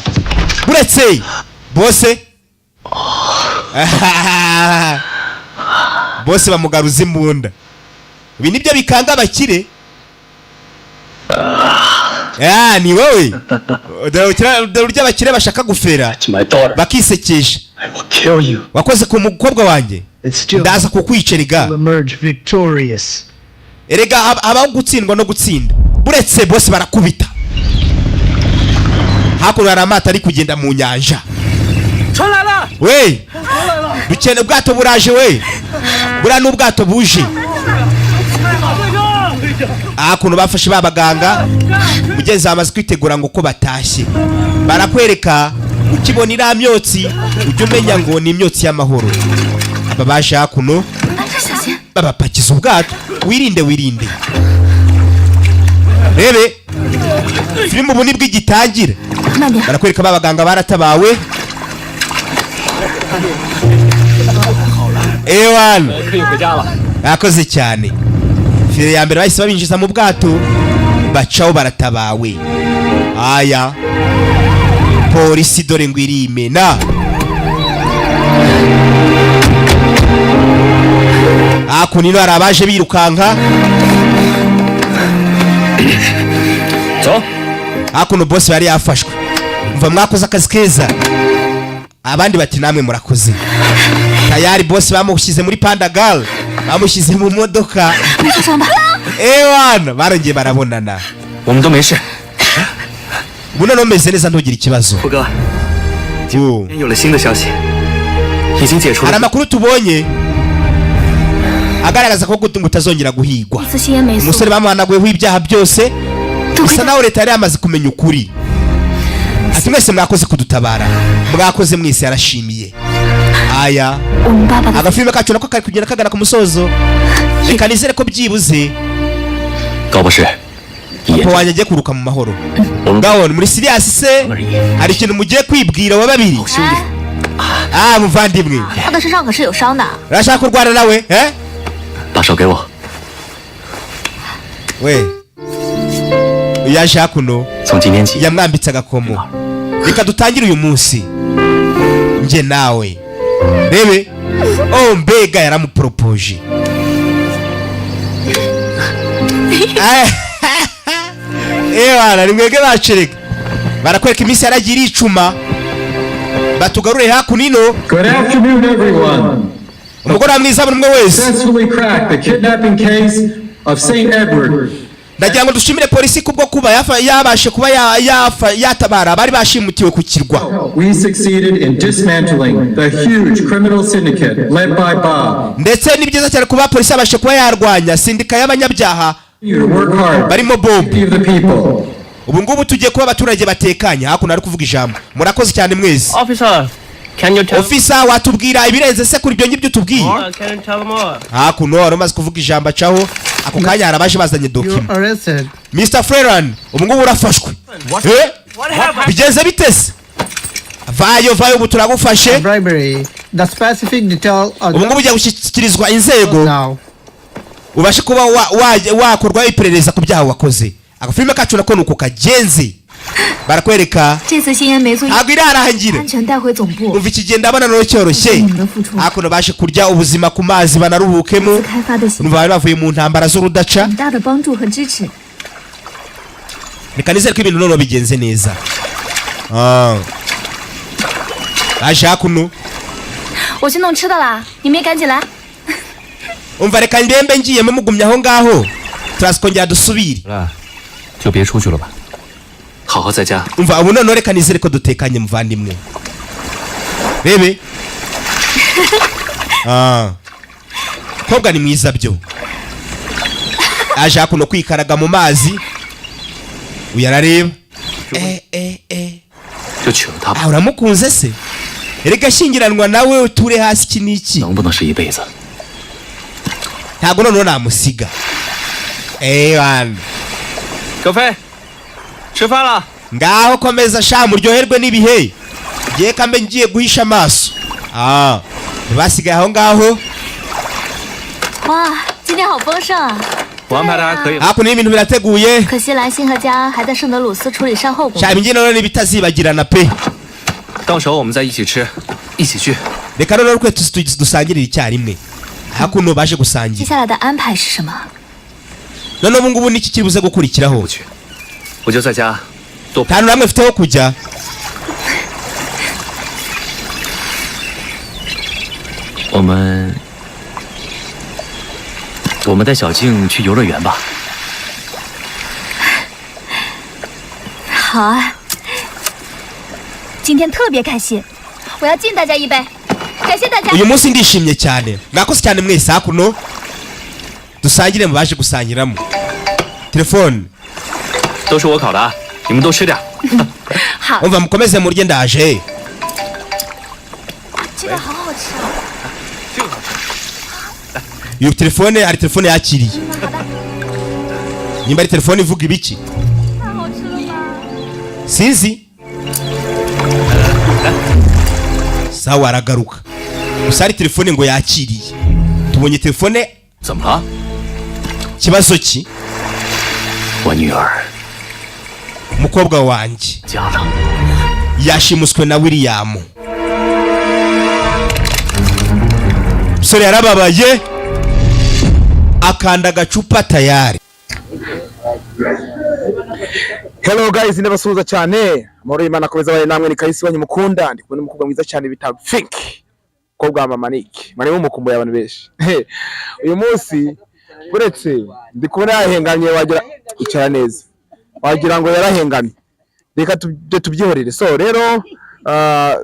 buretse bose bose bamugaruza imbunda. Ibi nibyo bikanga abakire. Ni wowe urya abakire bashaka gufera bakisekesha. Wakoze ku mukobwa wanjye ndaza kukwiceriga. Erega habaho gutsindwa no gutsinda. Buretse bose barakubita. Hakuno hari amato ari kugenda mu nyanja. We dukene ubwato buraje we. Bura n'ubwato buje. Hakuno bafashe babaganga. Mugenzi amaze kwitegura ngo ko batashye. Barakwereka ukibona ira myotsi ujye umenya ngo ni imyotsi y'amahoro. Aba baje hakuno babapakiza ubwato. Wirinde rebe filime ubu nibwo igitangira. Barakwereka babaganga baratabawe. Ewan yakoze cyane. Fire ya mbere bahise babinjiza mu bwato bacaho baratabawe. Aya polisi dore ngo irimena. Hakunino hari abaje birukanka. Hakuno boss yari yafashwe. Mva mwakoze akazi keza. Abandi bati namwe murakoze. Tayari boss bamushyize muri Pandagal. Bamushyize mu modoka. Ewana barongeye barabonana. Umuntu meshe. Buno no meze neza ntugira ikibazo. Buga. Yole新的消息。已经解除了。Hari amakuru tubonye agaragaza ko utazongera guhigwa. Umusore bamuhanaguyeho ibyaha byose. Bisa naho leta yari yamaze kumenya ukuri. Ati mwese mwakoze kudutabara. Mwakoze mwese yarashimiye. Aya agafilme kacu nako kari kugenda kagana ku musozo. Reka nizere ko byibuze Gabashe papa wanjye agiye kuruka mu mahoro. Ngawon muri serious se hari ikintu mugiye kwibwira wa babiri. Muvandimwe urashaka kurwana nawe we uyaje hakuno yamwambitse agakomo. Reka dutangire uyu munsi nje nawe rebe. Mbega yaramupropoje. Ewana nimwege bacereka barakwereka iminsi yaragira icuma batugarure hakunino. Good afternoon everyone. Umugore mwiza buri umwe wese. Successfully cracked the kidnapping case of St. Edward. Ndagira ngo dushimire polisi kubwo kuba yabashe kuba yatabara bari bashimutiwe ku kirwa. We succeeded in dismantling the huge criminal syndicate led by Bob. Ndetse ni byiza cyane kuba polisi yabashe kuba yarwanya sindika y'abanyabyaha barimo Bob. Ubu ngubu tugiye kuba abaturage batekanye. Hakuno ari kuvuga ijambo. Murakoze cyane mwese. Officer watubwira ibirenze se kuri ibyo ngibyo tubwiye. Hakuno aramaze kuvuga ijambo acaho. Ako kanya harabaje bazanye document. Mr. Freeland ubu ngubu urafashwe. Bigenze bitese. Vayo ubu turagufashe. Ubu ngubu ujya gushyikirizwa inzego. Ubashe kuba wakorwa iperereza ku byaha wakoze. Agafilme kacu nako nuko kagenze. Barakwereka agwira arahangira. Umva ikigenda abana no cyoroshye. Hakuno bashe kurya ubuzima ku mazi banaruhukemo. Umva bari bavuye mu ntambara z'urudaca. Reka nizere ko ibintu none bigenze neza. Aje hakuno. Umva reka ndembe ngiye mugumya aho ngaho. Turaskongera dusubire. 就别出去了吧。好好在家。Umva ubu none reka nizere ko dutekanye muvandimwe. Bebe. Koga ni mwiza byo. Aje hakuno kwikaraga mu mazi. Uyarareba. 就娶了她吧。 Uramukunze se? Erega shingiranwa nawe uture hasi kiniki. 能不能是一辈子？ Ntago none namusiga. Wan. 各位，吃饭了。 Ngaho komeza sha muryoherwe nibihe. Giye kambe ngiye guhisha amaso. Basigaye aho ngaho. 今天好丰盛啊！我安排的还可以。hakuno y'ibintu birateguye 可惜兰心和家还在圣德鲁斯处理善后工作。 shaka imbyino n'ibitazibagirana pe 到时候我们再一起吃，一起去。 reka rero twe dusangirira icyarimwe hakuno baje 接 gusangira 下来的安排是什么？ none ubu ngubu niki kiri buze gukurikiraho 我就在家多。 nta namwe mfiteho kujya 我们带小静去游乐园吧。好啊！今天特别开心，我要敬大家一杯，感谢大家。 uyu munsi ndishimye cyane mwakoze cyane mwese hakuno dusangire mu baje gusangiramo telefone 都是我烤的啊，你们都吃点。好， umva mukomeze murye ndaje 这个好好吃啊！ iyo telefone ari telefone yakiriye nimba ari telefone ivuga ibiki 太好吃了吧！ sinzi sawa aragaruka gusa ari telefone ngo yakiriye tubonye telefone 怎么了？ kibazo ki 我女儿 umukobwa wanjye 家了。 yashimuswe na William umusore yarababaye akanda agacupa tayari. Hello guys, ndabasuhuza cyane. Amahoro y'Imana akomeza bari namwe, ni Kahisi wanyu mukunda. Ndi kubona umukobwa mwiza cyane bita Fink. Umukobwa wa Mama Nick. Mane mumukumbuye abantu benshi. Uyu munsi buretse ndi kubona yahengamye, wagira icara neza. Wagira ngo yarahengamye. Reka tubyihorere. So rero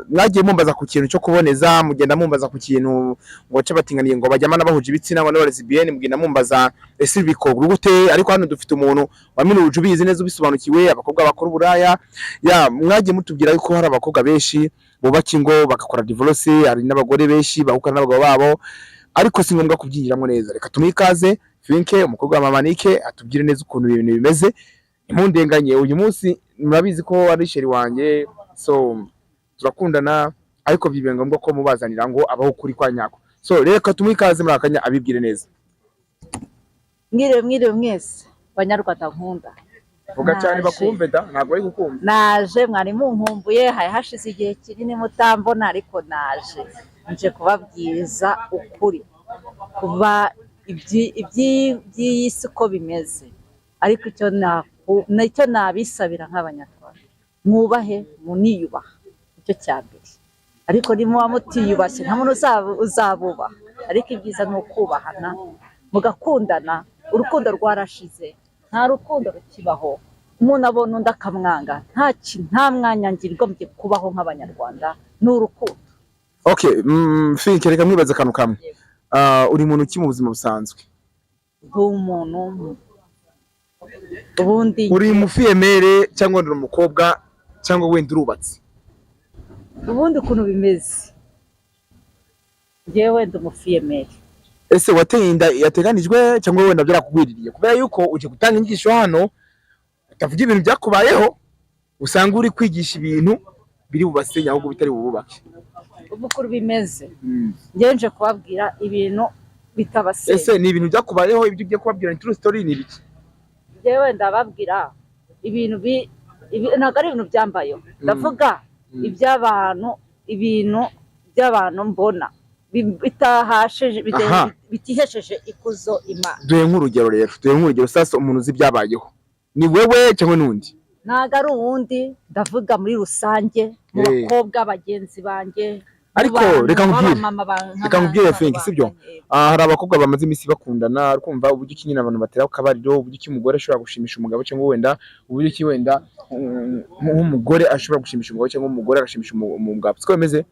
mwagiye mumbaza ku kintu cyo kuboneza, mugenda mumbaza ku kintu ngo cyabatinganiye ngo bajyamana bahuje ibitsina ngo lesbienne, mugenda mumbaza ese bikorwa gute, ariko hano dufite umuntu waminuje ubizi neza ubisobanukiwe, abakobwa bakora uburaya. Ya mwagiye mutubwira yuko hari abakobwa benshi bubaka ingo bagakora divorce, hari n'abagore benshi bahukana n'abagabo babo, ariko si ngombwa kubyinjiramo neza. Reka tumikaze Fink, umukobwa wa Mama Nick, atubwire neza ukuntu ibintu bimeze. Impundenganye uyu munsi murabizi ko ari sheri wanjye, so turakundana, ariko bibe ngombwa ko mubazanira ngo abaho kuri kwa nyako. So reka tumikaze muri akanya abibwire neza. Mwiriwe mwese banyarwanda nkunda. Vuga cyane bakumve da, ntabwo ari gukumva. Naje mwari munkumbuye, haye hashize igihe kinini mutambona, ariko naje nje kubabwiza ukuri kuba iby'isi ko bimeze, ariko icyo nabisabira nk'abanyarwanda, mwubahe muniyubaha, icyo cyambere. Ariko nimuba mutiyubashye nta muntu uzabubaha, ariko ibyiza ni ukubahana mugakundana. Urukundo rwarashize, nta rukundo rukibaho, umuntu abona undi akamwanga, nta mwanya ngirwa kubaho nk'abanyarwanda, ni urukundo. Okay, Fink, reka mwibaze akantu kamwe. Uri muntu ki mu buzima busanzwe? Umuntu ubundi uri mufiyemere cyangwa uri umukobwa cyangwa wenda urubatse? Ubundi ukuntu bimeze, yewe ndi umufiyemere. Ese wateye inda yateganijwe cyangwa wenda byarakugwiririye? Kubera yuko uje gutanga inyigisho hano utavuga ibintu byakubayeho, usanga uri kwigisha ibintu biri bubasenya ahubwo bitari bububake. Ubukuru bimeze, ngenje kubabwira ibintu bitabasenya. Ese ni ibintu byakubayeho, ibyo ugiye kubabwira ni true story ni biki? Yewe ndababwira ibintu ntabwo ari ibintu byambayeho, ndavuga ibintu by'abantu mbona bitihesheje ikuzo Imana. Duhe nk'urugero rero, sasa umuntu uzi byabayeho ni wewe cyangwa n'undi? Ntabwo ari uwundi, ndavuga muri rusange mu bakobwa bagenzi banjye. Ariko reka nkubwire Fink, sibyo? Hari abakobwa bamaze iminsi bakundana, ukumva uburyo ki nyine abantu batera akabariro, uburyo ki umugore ashobora gushimisha umugabo cyangwa wenda uburyo ki wenda nk'umugore ashobora gushimisha umugabo cyangwa umugore agashimisha umugabo. Siko bimeze?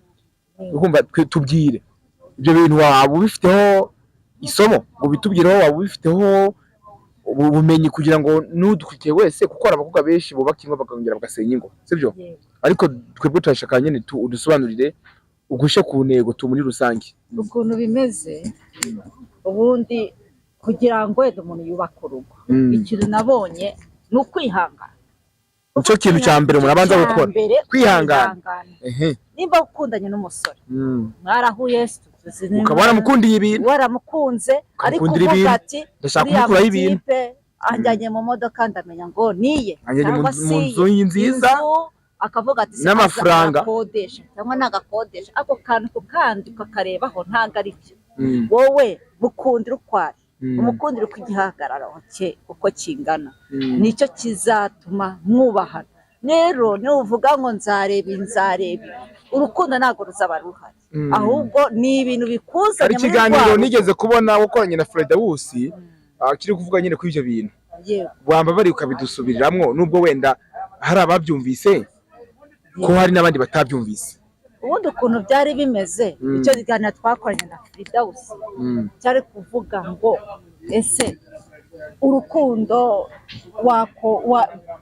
Ukumva tubwire ibyo bintu waba ubifiteho isomo, ngo bitubwireho waba ubifiteho ubumenyi kugira ngo n'udukurikiye wese, kuko hari abakobwa benshi bubaka ingo bakongera bagasenya ingo, sibyo? Ariko twebwe turashaka nyine udusobanurire ugushe ku ntego muri rusange ukuntu bimeze. Ubundi kugira ngo umuntu yubake urugo, ikintu nabonye ni ukwihangana. Nicyo kintu cya mbere umuntu abanza gukora, kwihangana. Nimba ukundanye n'umusore mwarahuye ukaba waramukundiye ibintu waramukunze ariko uvuga ati ndashaka kumukuraho ibintu anjyanye mu modoka ndamenya ngo niye cyangwa mu nzu nziza akavuga ati n'amafaranga akodesha cyangwa nagakodesha ako kantu kandi ukakarebaho ntago ari byo wowe mukundira ukwari umukundira uko igihagararo cye uko kingana nicyo kizatuma mwubahana rero nuvuga ngo nzareba urukundo ntago ruzaba ruhari ahubwo ni ibintu bikuzanye muri ikiganiro nigeze kubona wakoranye na Fredawus kiri kuvuga nyine kuri ibyo bintu wamba bari ukabidusubiriramwo nubwo wenda hari ababyumvise ko hari n'abandi batabyumvise ubundi ukuntu byari bimeze icyo kiganiro twakoranye na Fredawus cyari kuvuga ngo ese urukundo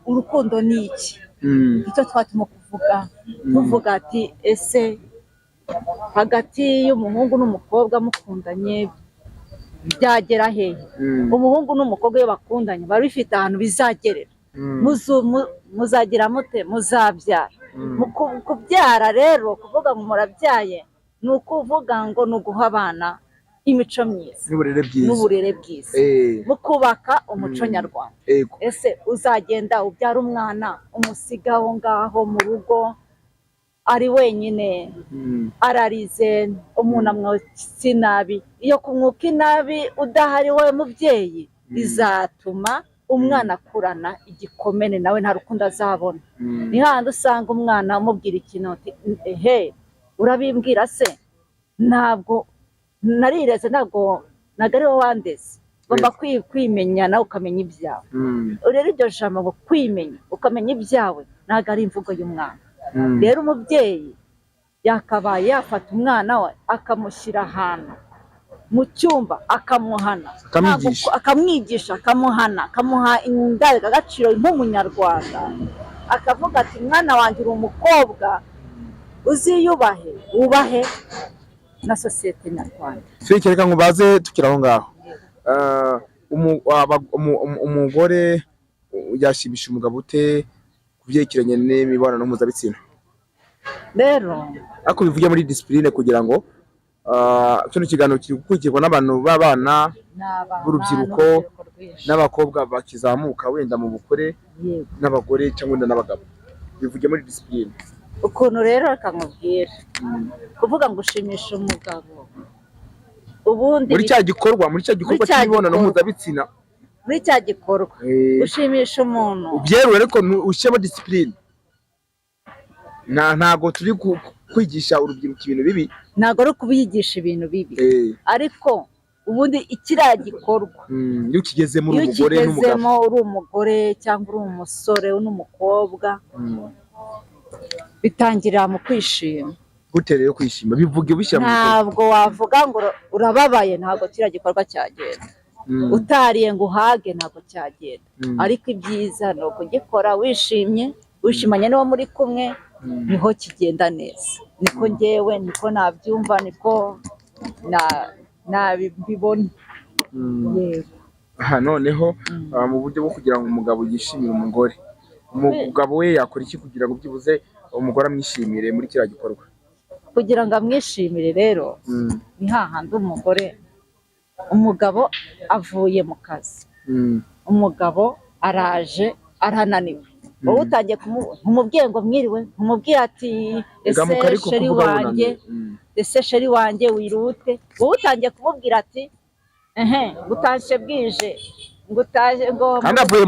urukundo ni iki icyo twatuma kuvuga ati ese hagati y'umuhungu n'umukobwa mukundanye byagera hehe umuhungu n'umukobwa iyo bakundanye bari bifite ahantu bizagerera muzagira mute muzabyara kubyara rero kuvuga ngo murabyaye ni ukuvuga ngo ni uguha abana imico myiza n'uburere bwiza mukubaka umuco nyarwanda ese uzagenda ubyara umwana umusiga aho ngaho mu rugo ari wenyine ararize umuntu amwotsa inabi iyo kumwuka inabi udahari wowe mubyeyi bizatuma umwana akurana igikomene nawe nta rukundo azabona ni handi usanga umwana umubwira ikintu ehe urabimbwira se ntabwo narireze ntabwo ari wowe wandeze ugomba kwimenya nawe ukamenya ibyawe rero iryo jambo ngo kwimenya ukamenya ibyawe ntabwo ari imvugo y'umwana rero umubyeyi yakabaye yafata umwana we akamushyira ahantu mu cyumba akamuhana akamwigisha akamuhana akamuha indangagaciro nk'umunyarwanda akavuga ati mwana wanjye uri umukobwa uziyubahe wubahe na sosiyete nyarwanda reka ngo baze tukiri aho ngaho umugore yashimisha umugabo ute ku byerekeranye n'imibonano mpuzabitsina rero ariko bivuge muri disipurine kugira ngo kino kiganiro kiri gukurikirwa n'abantu b'abana b'urubyiruko n'abakobwa bakizamuka wenda mu bukure n'abagore cyangwa wenda n'abagabo bivuge muri disipurine ukuntu rero reka nkubwire kuvuga ngo ushimisha umugabo ubundi muri cya gikorwa cy'imibonano mpuzabitsina muri cya gikorwa ushimisha umuntu ubyeruye ariko ushyemo disipurine ntago turi kwigisha urubyiruko ibintu bibi ntago ari kubigisha ibintu bibi ariko ubundi ikiriya gikorwa iyo ukigezemo uri umugore n'umugabo uri umugore cyangwa uri umusore n'umukobwa bitangirira mu kwishima gute rero kwishima bivuge bishyira mu ntabwo wavuga ngo urababaye ntabwo kiriya gikorwa cyagenda utariye ngo uhage ntabwo cyagenda ariko ibyiza ni ukugikora wishimanye n'uwo muri kumwe niho kigenda neza niko ngewe niko nabyumva niko nabibona yego aha noneho mu buryo bwo kugira ngo umugabo yishimire umugabo we yakora iki kugira ngo byibuze umugore amwishimire muri kiriya gikorwa kugira ngo amwishimire rero ni hahandi umugabo avuye mu kazi umugabo araje arananiwe wowe utangiye kumubwira ngo mwiriwe nkumubwira ati ese sheri wanjye wirute wowe utangiye kumubwira ati ngutashye bwije ngutaje ngo kandi avuye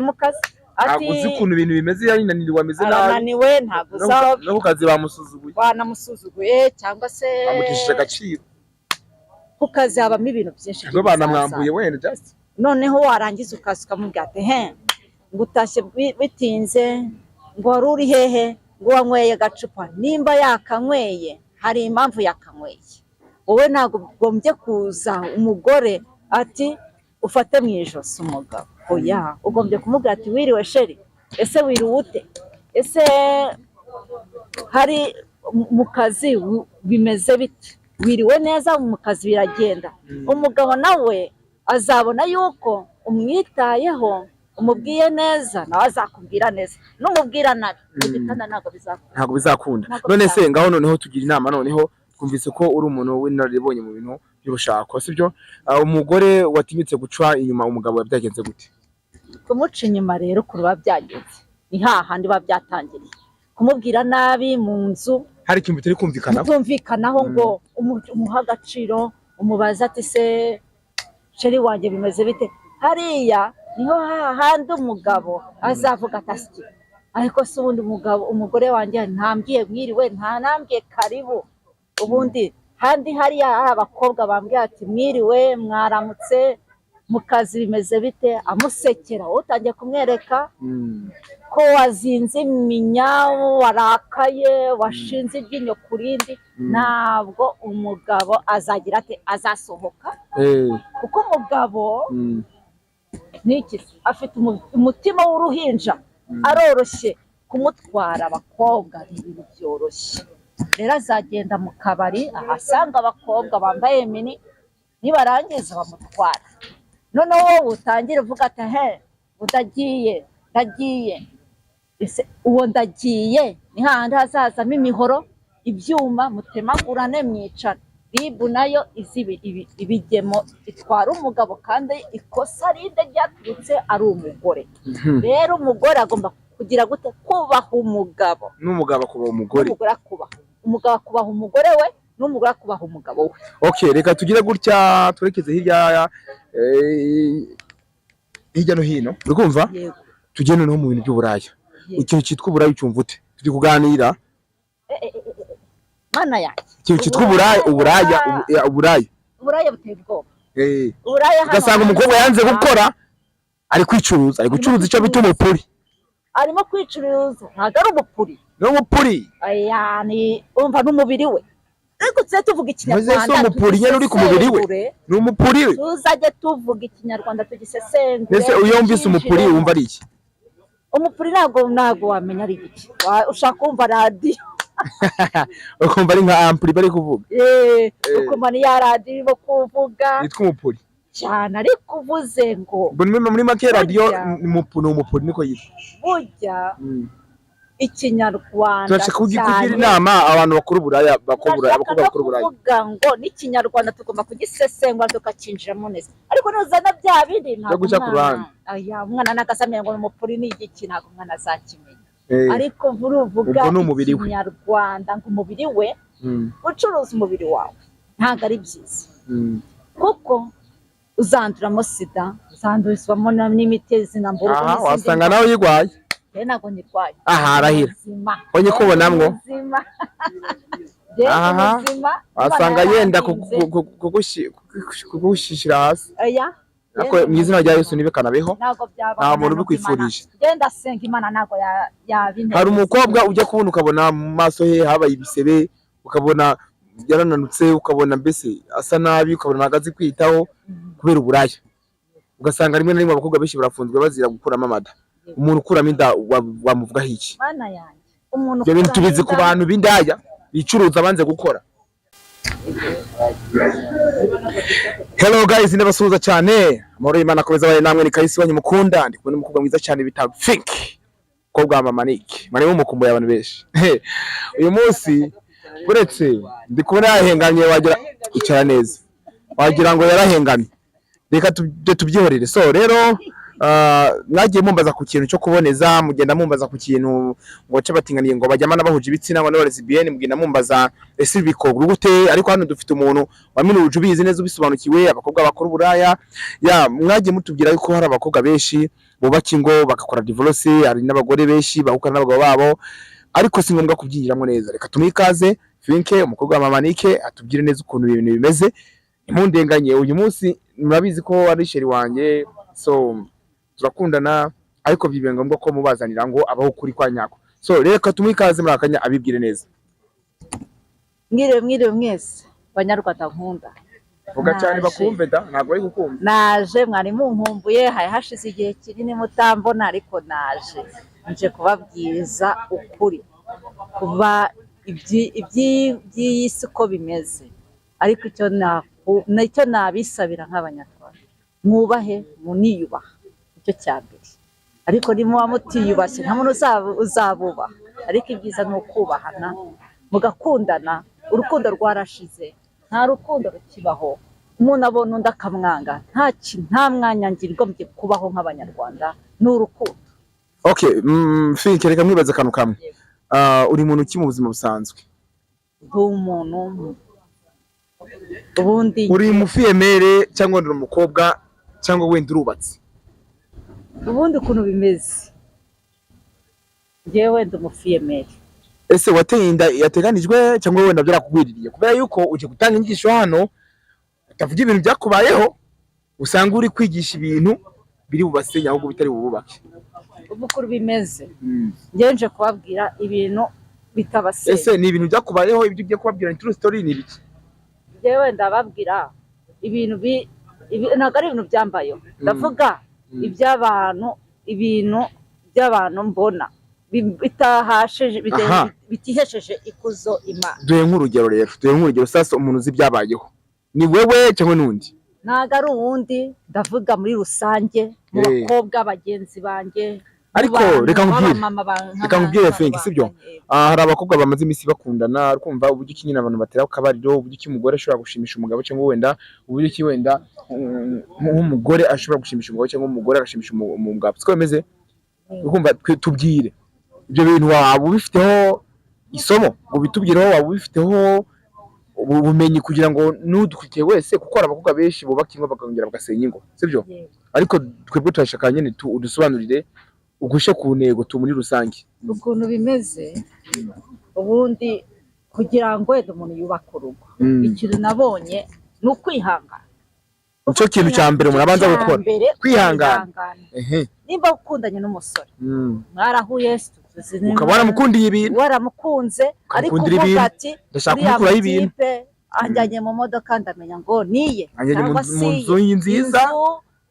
mu kazi ati uzi ukuntu ibintu bimeze yarinaniriwe ameze nabi arananiwe ntabwo uzaho no ku kazi banamusuzuguye cyangwa se bamutishije agaciro ku kazi habamo ibintu byinshi ngo banamwambuye wenda just noneho warangiza ukazi ukamubwira ati ngo utashye bitinze ngo wari uri hehe ngo wanyweye agacupa nimba yakanyweye hari impamvu yakanyweye wowe ntabwo ugombye kuza umugore ati ufate mu ijosi umugabo oya ugombye kumubwira ati wiriwe sheri ese wiriwe ute ese hari mu kazi bimeze bite wiriwe neza mu kazi biragenda umugabo nawe azabona yuko umwitayeho umubwiye neza nawe azakubwira neza n'umubwira nabi igitanda ntabwo bizakunda none se ngaho noneho tugira inama noneho twumvise ko uri umuntu w'inararibonye mu bintu by'ubushako sibyo umugore watinyutse guca inyuma umugabo yabyagenze gute kumuca inyuma rero kuruba byagenze ni hahandi babyatangiriye kumubwira nabi mu nzu hari ikintu bitari kumvikanaho ngo umuha agaciro umubaza ati se sheri wanjye bimeze bite hariya niho hahandi umugabo azavuga atasi ariko se ubundi umugore wanjye ntambwiye mwiriwe ntanambwiye karibu ubundi handi hariya hari abakobwa bambwiye ati mwiriwe mwaramutse mu kazi bimeze bite amusekera utangiye kumwereka ko wazinze iminya warakaye washinze iryinyo ku rindi ntabwo umugabo azagira ati azasohoka kuko umugabo niki afite umutima w'uruhinja aroroshye kumutwara abakobwa ibintu byoroshye rero azagenda mu kabari ahasanga abakobwa bambaye mini nibarangiza bamutwara noneho wowe utangire uvuga ati ndagiye uwo ndagiye ni hahandi hazazamo imihoro ibyuma mutemagurane mwicara ribu nayo ibigemo itwara umugabo kandi ikosa rinde ryaturutse ari umugore rero umugore agomba kugira gute kubaha umugabo n'umugabo akubaha umugore umugabo akubaha umugore we n'umugore akubaha umugabo we okay reka tugire gutya twerekeze hirya no hino uri kumva tugende no mu bintu by'uburaya ikintu cyitwa uburaya ucyumva ute turi kuganira mana yanjye ikintu cyitwa uburaya buteye ubwoba ugasanga umukobwa yanze gukora ari kwicuruza icyo bita umupuri arimo kwicuruza ntabwo ari umupuri ni umupuri ni umva n'umubiri we ariko tuze tuvuga ikinyarwanda maze umupuri nyine uri ku mubiri we ni umupuri we tuzajye tuvuga ikinyarwanda tugisesengure mbese iyo wumvise umupuri wumva ari iki umupuri ntabwo wamenya ari iki ushaka kumva radiyo ukumva ari nka ampuri bari kuvuga ukumva ni ya radiyo irimo kuvuga yitwa umupuri cyane ariko uvuze ngo muri make radiyo ni umupuri niko yitwa burya ikinyarwanda turashaka kugira inama abantu bakora uburaya abakobwa bakora uburaya kuvuga ngo n'ikinyarwanda tugomba kugisesengura tukacinjiramo neza ariko nuzana bya bindi ntabwo umwana n'agasamenya ngo umupuri ni igiki ntabwo umwana azakimenya ariko vuruvuga ikinyarwanda ngo umubiri we ucuruza umubiri wawe ntabwo ari byiza kuko uzanduramo sida uzandurizwamo n'imiti zinambura wasanga nawe uyirwaye ntabwo nyirwaye arahira onye kubonamwo wasanga yenda kugushyishyira hasi mu izina rya Yesu ntibikanabeho nta muntu ubikwifurije genda senga Imana ntabwo yabineza hari umukobwa ujya kubona ukabona mu maso he habaye ibisebe ukabona yarananutse ukabona mbese asa nabi ukabona ntabwo azi kwitaho kubera uburaya ugasanga rimwe na rimwe abakobwa benshi barafunzwe bazira gukuramo amada umuntu ukuramo inda wamuvugaho iki mana yanjye umuntu ibyo bintu tubizi ku bantu b'indaya bicuruza banze gukora hello guys ndabasuhuza cyane amahoro y'Imana akomeza bari namwe ni Kahisi wanyu mukunda ndi kubona umukobwa mwiza cyane bita Fink ko bwa Mama Nick mari mu mukumbuye abantu benshi uyu munsi buretse ndi kubona yahengamye wagira icara neza wagira ngo yarahengamye reka tubyihorere so rero mwagiye mumbaza ku kintu cyo kuboneza mugenda mumbaza ku kintu ngo cyabatinganiye ngo bajyama nabahuje ibitsina ngo n'abalesbienne mugenda mumbaza ese bikorwa gute ariko hano dufite umuntu waminuje ubizi neza ubisobanukiwe abakobwa bakora uburaya mwagiye mutubwira yuko hari abakobwa benshi bubaka ingo bagakora divorce hari n'abagore benshi bahukana n'abagabo babo ariko si ngombwa kubyinjiramo neza reka tumikaze Finke umukobwa wa Mama Nick atubwire neza ukuntu ibintu bimeze impundenganye uyu munsi murabizi ko ari sheri wanjye so turakundana ariko bibe ngombwa ko mubazanira ngo abaho kuri kwa nyako so reka tumwikaze muri akanya abibwire neza mwiriwe mwese banyarwanda nkunda vuga cyane bakumve da ntabwo ari gukumva naje mwari munkumbuye haye hashize igihe kinini mutambona ariko nje kubabwiza ukuri kuba iby'isi ko bimeze ariko icyo nabisabira nk'abanyarwanda mwubahe muniyubaha icyo cya mbere ariko nimuba mutiyubashye nta muntu uzabubaha ariko ibyiza ni ukubahana mugakundana urukundo rwarashize nta rukundo rukibaho umuntu abona undi akamwanga nta mwanya ngirwa kubaho nk'abanyarwanda ni urukundo. Okay, Fink reka mwibaze akantu kamwe. Uri muntu ki mu buzima busanzwe? Umuntu ubundi uri mufiyemere cyangwa uri umukobwa cyangwa wenda urubatse? Ubundi ukuntu bimeze jewe ndi umufiyemere. Ese wateye inda yateganijwe cyangwa wenda byarakugwiririye kubera yuko uje gutanga inyigisho hano utavuga ibintu byakubayeho usanga uri kwigisha ibintu biri bubasenya ahubwo bitari bububake? Ubukuru bimeze ngenje kubabwira ibintu bitabasenya. Ese ni ibintu byakubayeho ibyo ugiye kubabwira ni true story ni biki? Jewe ndababwira ibintu ntabwo ari ibintu byambayeho ndavuga ibintu by'abantu mbona bitihesheje ikuzo Imana. Duhe nk'urugero sasa umuntu uzi byabayeho ni wewe cyangwa nundi? Ntago ari uwundi ndavuga muri rusange mu bakobwa bagenzi banjye. Ariko reka nkubwire Fink sibyo hari abakobwa bamaze imisi bakundana kumva uburyo kinyina abantu batera kabariro uburyo kimugore ashobora gushimisha umugabo cyangwa wenda uburyo ki wenda nk'umugore ashobora gushimisha umugabo cyangwa umugore agashimisha umugabo siko bimeze ukumva tubwire ibyo bintu waba ubifiteho isomo ngo bitubwireho waba ubifiteho ubumenyi kugira ngo n'udukurikiye wese kuko hari abakobwa benshi bubaka ingo bakongera bagasenya ingo sibyo ariko twebwe turashaka nyine udusobanurire ugushe ku ntego tu muri rusange ukuntu bimeze ubundi kugira ngo umuntu yubaka urugo ikintu nabonye ni ukwihangana. Nicyo kintu cya mbere umuntu abanza gukora kwihangana. Nimba ukundanye n'umusore mwarahuye ukabona mukundiye ibintu waramukunze ariko uvuga ati ndashaka kumukuraho ibintu anjyanye mu modoka ndamenya ngo niye cyangwa mu nzu nziza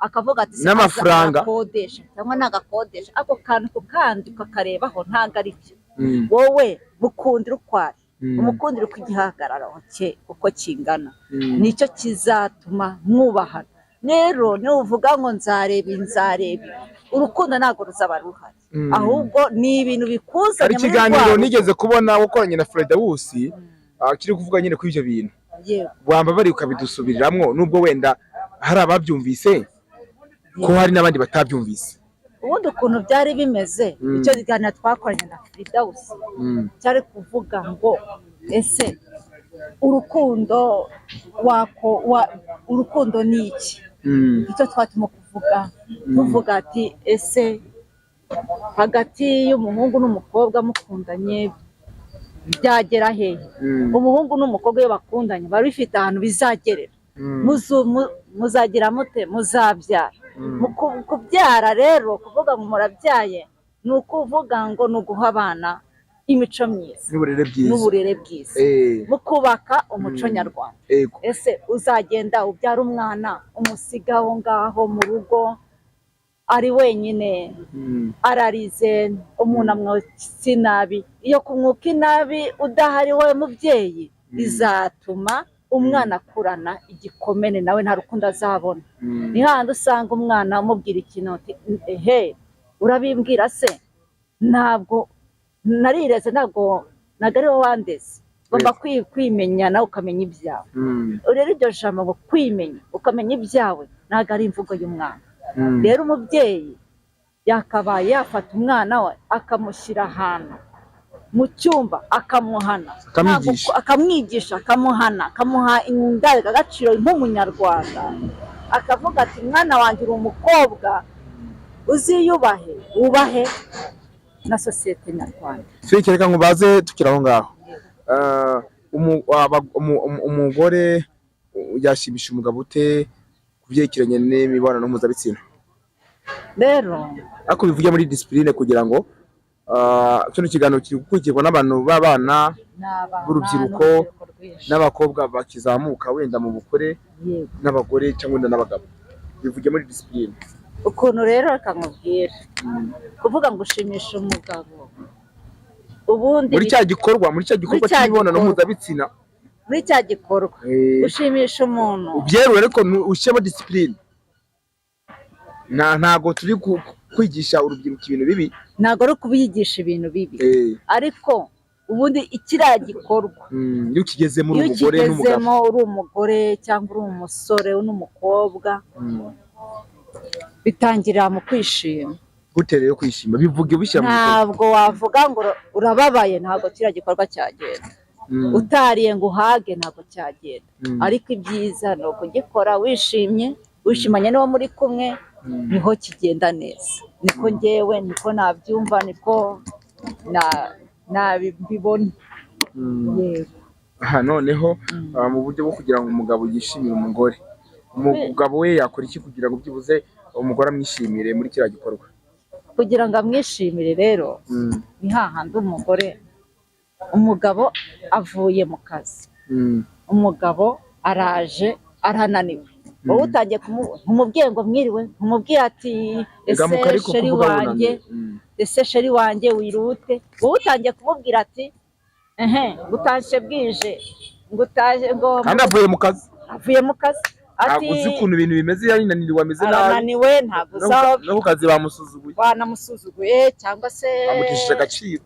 akavuga ati n'amafaranga akodesha cyangwa nagakodesha ako kantu kandi ukakarebaho ntago ari byo wowe mukundira ukwari umukundira uko igihagararo cye uko kingana nicyo kizatuma mwubahana. Rero nuvuga ngo nzareba urukundo ntago ruzaba ruhari ahubwo ni ibintu bikuzanye. Ari kiganiro nigeze kubona wakoranye na Fredawus kiri kuvuga nyine kuri ibyo bintu wamba bari ukabidusubiriramwo nubwo wenda hari ababyumvise ko hari n'abandi batabyumvise. Ubundi ukuntu byari bimeze icyo kiganiro twakoranye na Fredawus cyari kuvuga ngo ese urukundo urukundo ni iki? Icyo twatuma tuvuga ati ese hagati y'umuhungu n'umukobwa mukundanye byagera hehe? Umuhungu n'umukobwa iyo bakundanye bari bifite ahantu bizagerera muzagira mute muzabyara. Kubyara rero kuvuga ngo murabyaye ni ukuvuga ngo ni uguha abana imico myiza n'uburere bwiza mu kubaka umuco nyarwanda. Ese uzagenda ubyara umwana umusiga aho ngaho mu rugo ari wenyine ararize umuntu amwotsa inabi? Iyo kumwuka inabi udahari wowe mubyeyi bizatuma umwana akurana igikomene nawe nta rukundo azabona. Ni handi usanga umwana umubwira ikintu urabimbwira se ntabwo narireze ntabwo ari wowe wandeze ugomba kwimenya nawe ukamenya ibyawe. Rero iryo jambo ngo kwimenya ukamenya ibyawe ntabwo ari imvugo y'umwana. Rero umubyeyi yakabaye yafata umwana we akamushyira ahantu mu cyumba akamuhana akamwigisha akamuhana akamuha indangagaciro nk'umunyarwanda akavuga ati mwana wanjye uri umukobwa uziyubahe wubahe na sosiyete nyarwanda. Reka nkubaze tukiri aho ngaho umugore yashimisha umugabo ute ku byerekeranye n'imibonano mpuzabitsina? Rero ako bivuye muri discipline kugira ngo kino kiganiro kiri gukurikirwa n'abantu b'abana b'urubyiruko n'abakobwa bakizamuka wenda mu bukore n'abagore cyangwa wenda n'abagabo bivuye muri discipline. Ukuntu rero akamubwira kuvuga ngo ushimisha umugabo ubundi muri cya gikorwa cy'imibonano mpuzabitsina muri cya gikorwa ushimisha umuntu ubyerure ariko ushyemo discipline. Ntago turi kwigisha urubyiruko ibintu bibi, ntago ari kubigisha ibintu bibi ariko ubundi ikiriya gikorwa iyo ukigezemo uri umugore n'umugabo uri umugore cyangwa uri umusore n'umukobwa bitangirira mu kwishima. gute rero kwishima bivuge bishyira mu ntabwo wavuga ngo urababaye ntabwo kiriya gikorwa cyagenda utariye ngo uhage ntabwo cyagenda ariko ibyiza ni ukugikora wishimanye n'uwo muri kumwe niho kigenda neza niko ngewe niko nabyumva niko nabibona. Yego. aha noneho mu buryo bwo kugira ngo umugabo yishimire umugabo we yakora iki kugira ngo byibuze umugore amwishimire muri kiriya gikorwa? Kugira ngo amwishimire rero ni hahandi umugabo avuye mu kazi, umugabo araje arananiwe, wowe utangiye kumubwiye ngo mwiriwe, umubwiye ati ese sheri wanjye wirute, wowe utangiye kumubwira ati ngutashye bwije ngutaje ngo kandi avuye mu kazi ati uzi ukuntu ibintu bimeze yarinaniriwe ameze nabi, arananiwe ntabwo uzaba no kukazi banamusuzuguye cyangwa se bamutishije agaciro.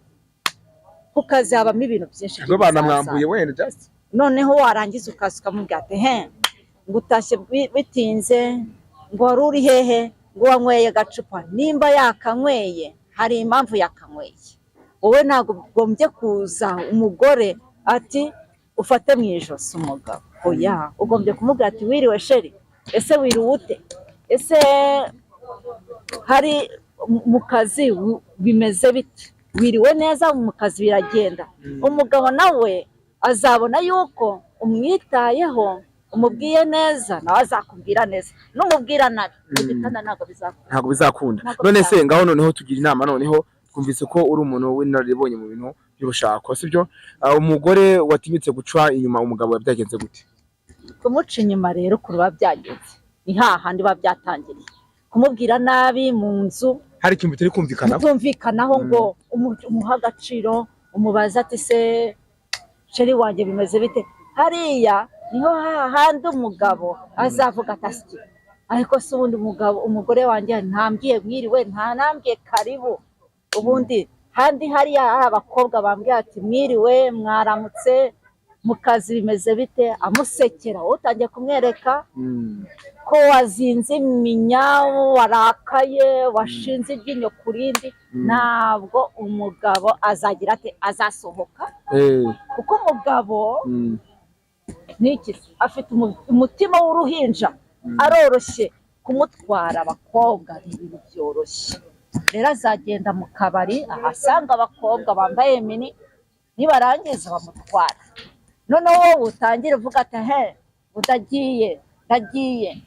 Ku kazi habamo ibintu byinshi ngo banamwambuye wenda just noneho warangiza ukazi ukamubwira ati ngutashye bitinze ngo wari uri hehe ngo wanyweye agacupa, nimba yakanyweye hari impamvu yakanyweye, wowe ntabwo ugombye kuza umugore ati ufate mu ijosi umugabo, oya ugombye kumubwira ati wiriwe sheri, ese wiriwute, ese hari mu kazi bimeze bite, wiriwe neza mu kazi biragenda. Umugabo nawe azabona yuko umwitayeho umubwiye neza nawe azakubwira neza, n'umubwira nabi ntabwo bizakunda. None se ngaho noneho tugira inama, noneho twumvise ko uri umuntu w'inararibonye mu bintu by'ubushako sibyo, umugore watinyutse guca inyuma umugabo yabyagenze gute? Kumuca inyuma rero kuruba byagenze ni hahandi babyatangiriye, kumubwira nabi mu nzu, hari ikintu bitari kumvikanaho ngo umuha agaciro, umubaza ati se sheri wanjye bimeze bite, hariya niho hahandi umugabo azavuga atasi ariko se ubundi umugore wanjye ntambwiye mwiriwe, ntanambwiye karibu, ubundi handi hariya hari abakobwa bambwiye ati mwiriwe mwaramutse mu kazi bimeze bite, amusekera, utangiye kumwereka ko wazinze iminya, warakaye, washinze iryinyo ku rindi, ntabwo umugabo azagira ati azasohoka, kuko umugabo niki afite umutima w'uruhinja, aroroshye kumutwara abakobwa ibintu byoroshye. Rero azagenda mu kabari ahasanga abakobwa bambaye mini, nibarangiza bamutwara, noneho wowe utangire uvuga ati ndagiye,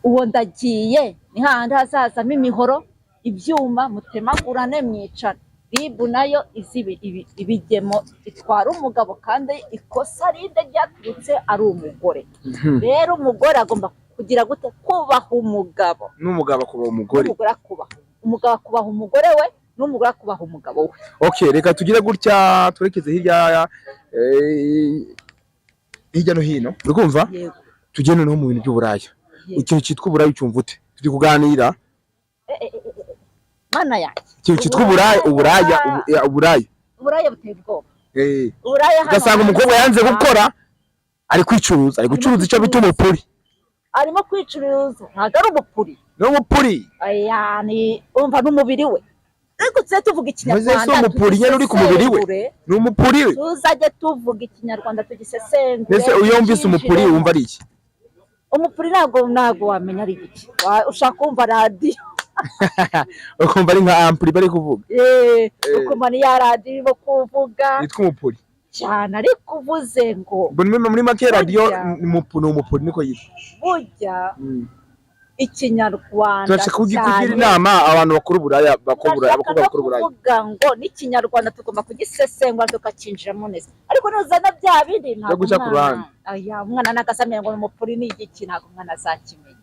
uwo ndagiye ni hahandi hazazamo imihoro, ibyuma, mutemagurane, mwicara. Ribu nayo ibigemo itwara umugabo kandi ikosa rinde ryaturutse ari umugore. Rero umugore agomba kugira gute? Kubaha umugabo, n'umugabo akubaha umugore, umugabo akubaha umugore we, n'umugore akubaha umugabo we. Okay, reka tugire gutya twerekeze hirya no hino, uri kumva? Tujye noneho mu bintu by'uburaya. Ikintu cyitwa uburaya ucyumva ute? Turi kuganira mana yanjye, ikintu cyitwa uburaya buteye ubwoba. Ugasanga umukobwa yanze gukora, ari gucuruza icyo bita umupuri, arimo kwicuruza, ntabwo ari umupuri, ni umupuri, umva n'umubiri we. Ariko tujye tuvuga ikinyarwanda, umupuri nyine uri ku mubiri we, ni umupuri we, tuzajye tuvuga ikinyarwanda tugisesengure. Mbese iyo wumvise umupuri wumva ari iki? Umupuri ntabwo wamenya ari iki, ushaka kumva radiyo ukumva ari nka ampuri bari kuvuga, ukumva ni ya radiyo irimo kuvuga, yitwa umupuri cyane. Ariko uvuze ngo muri make radiyo ni umupuri, niko yitwa. Burya ikinyarwanda turashaka kugira inama abantu bakora uburaya, abakobwa bakora uburaya, kuvuga ngo n'ikinyarwanda tugomba kugisesengura tukacinjiramo neza. Ariko nuzana bya bindi ntabwo umwana n'agasamira ngo umupuri ni igiki, ntabwo umwana azakimenya.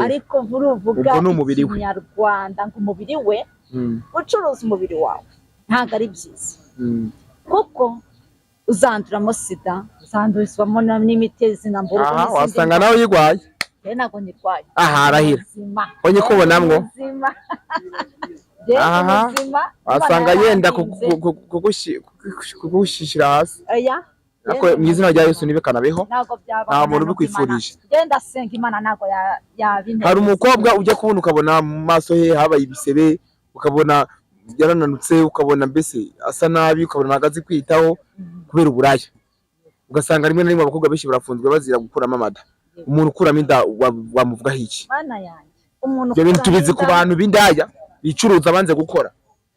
Ariko uvuga ikinyarwanda ngo umubiri we, ucuruza umubiri wawe ntabwo ari byiza, kuko uzanduramo sida, uzandurizwamo n'imiti zinambura, wasanga nawe uyirwaye. Ntabwo nirwaye. Arahira onye kubonamwo aha wasanga yenda kugushishira hasi ako mu izina rya Yesu nibekanabeho nta muntu ubikwifurije genda senga Imana nago yabine hari umukobwa ujya kubona ukabona mu maso he habaye ibisebe ukabona yarananutse ukabona mbese asa nabi ukabona nagazi kwitaho kubera uburaya ugasanga rimwe na rimwe abakobwa benshi barafunzwe bazira gukuramo amada umuntu ukuramo inda wamuvuga iki Mana yanjye umuntu ibyo bintu tubizi ku bantu b'indaya bicuruza banze gukora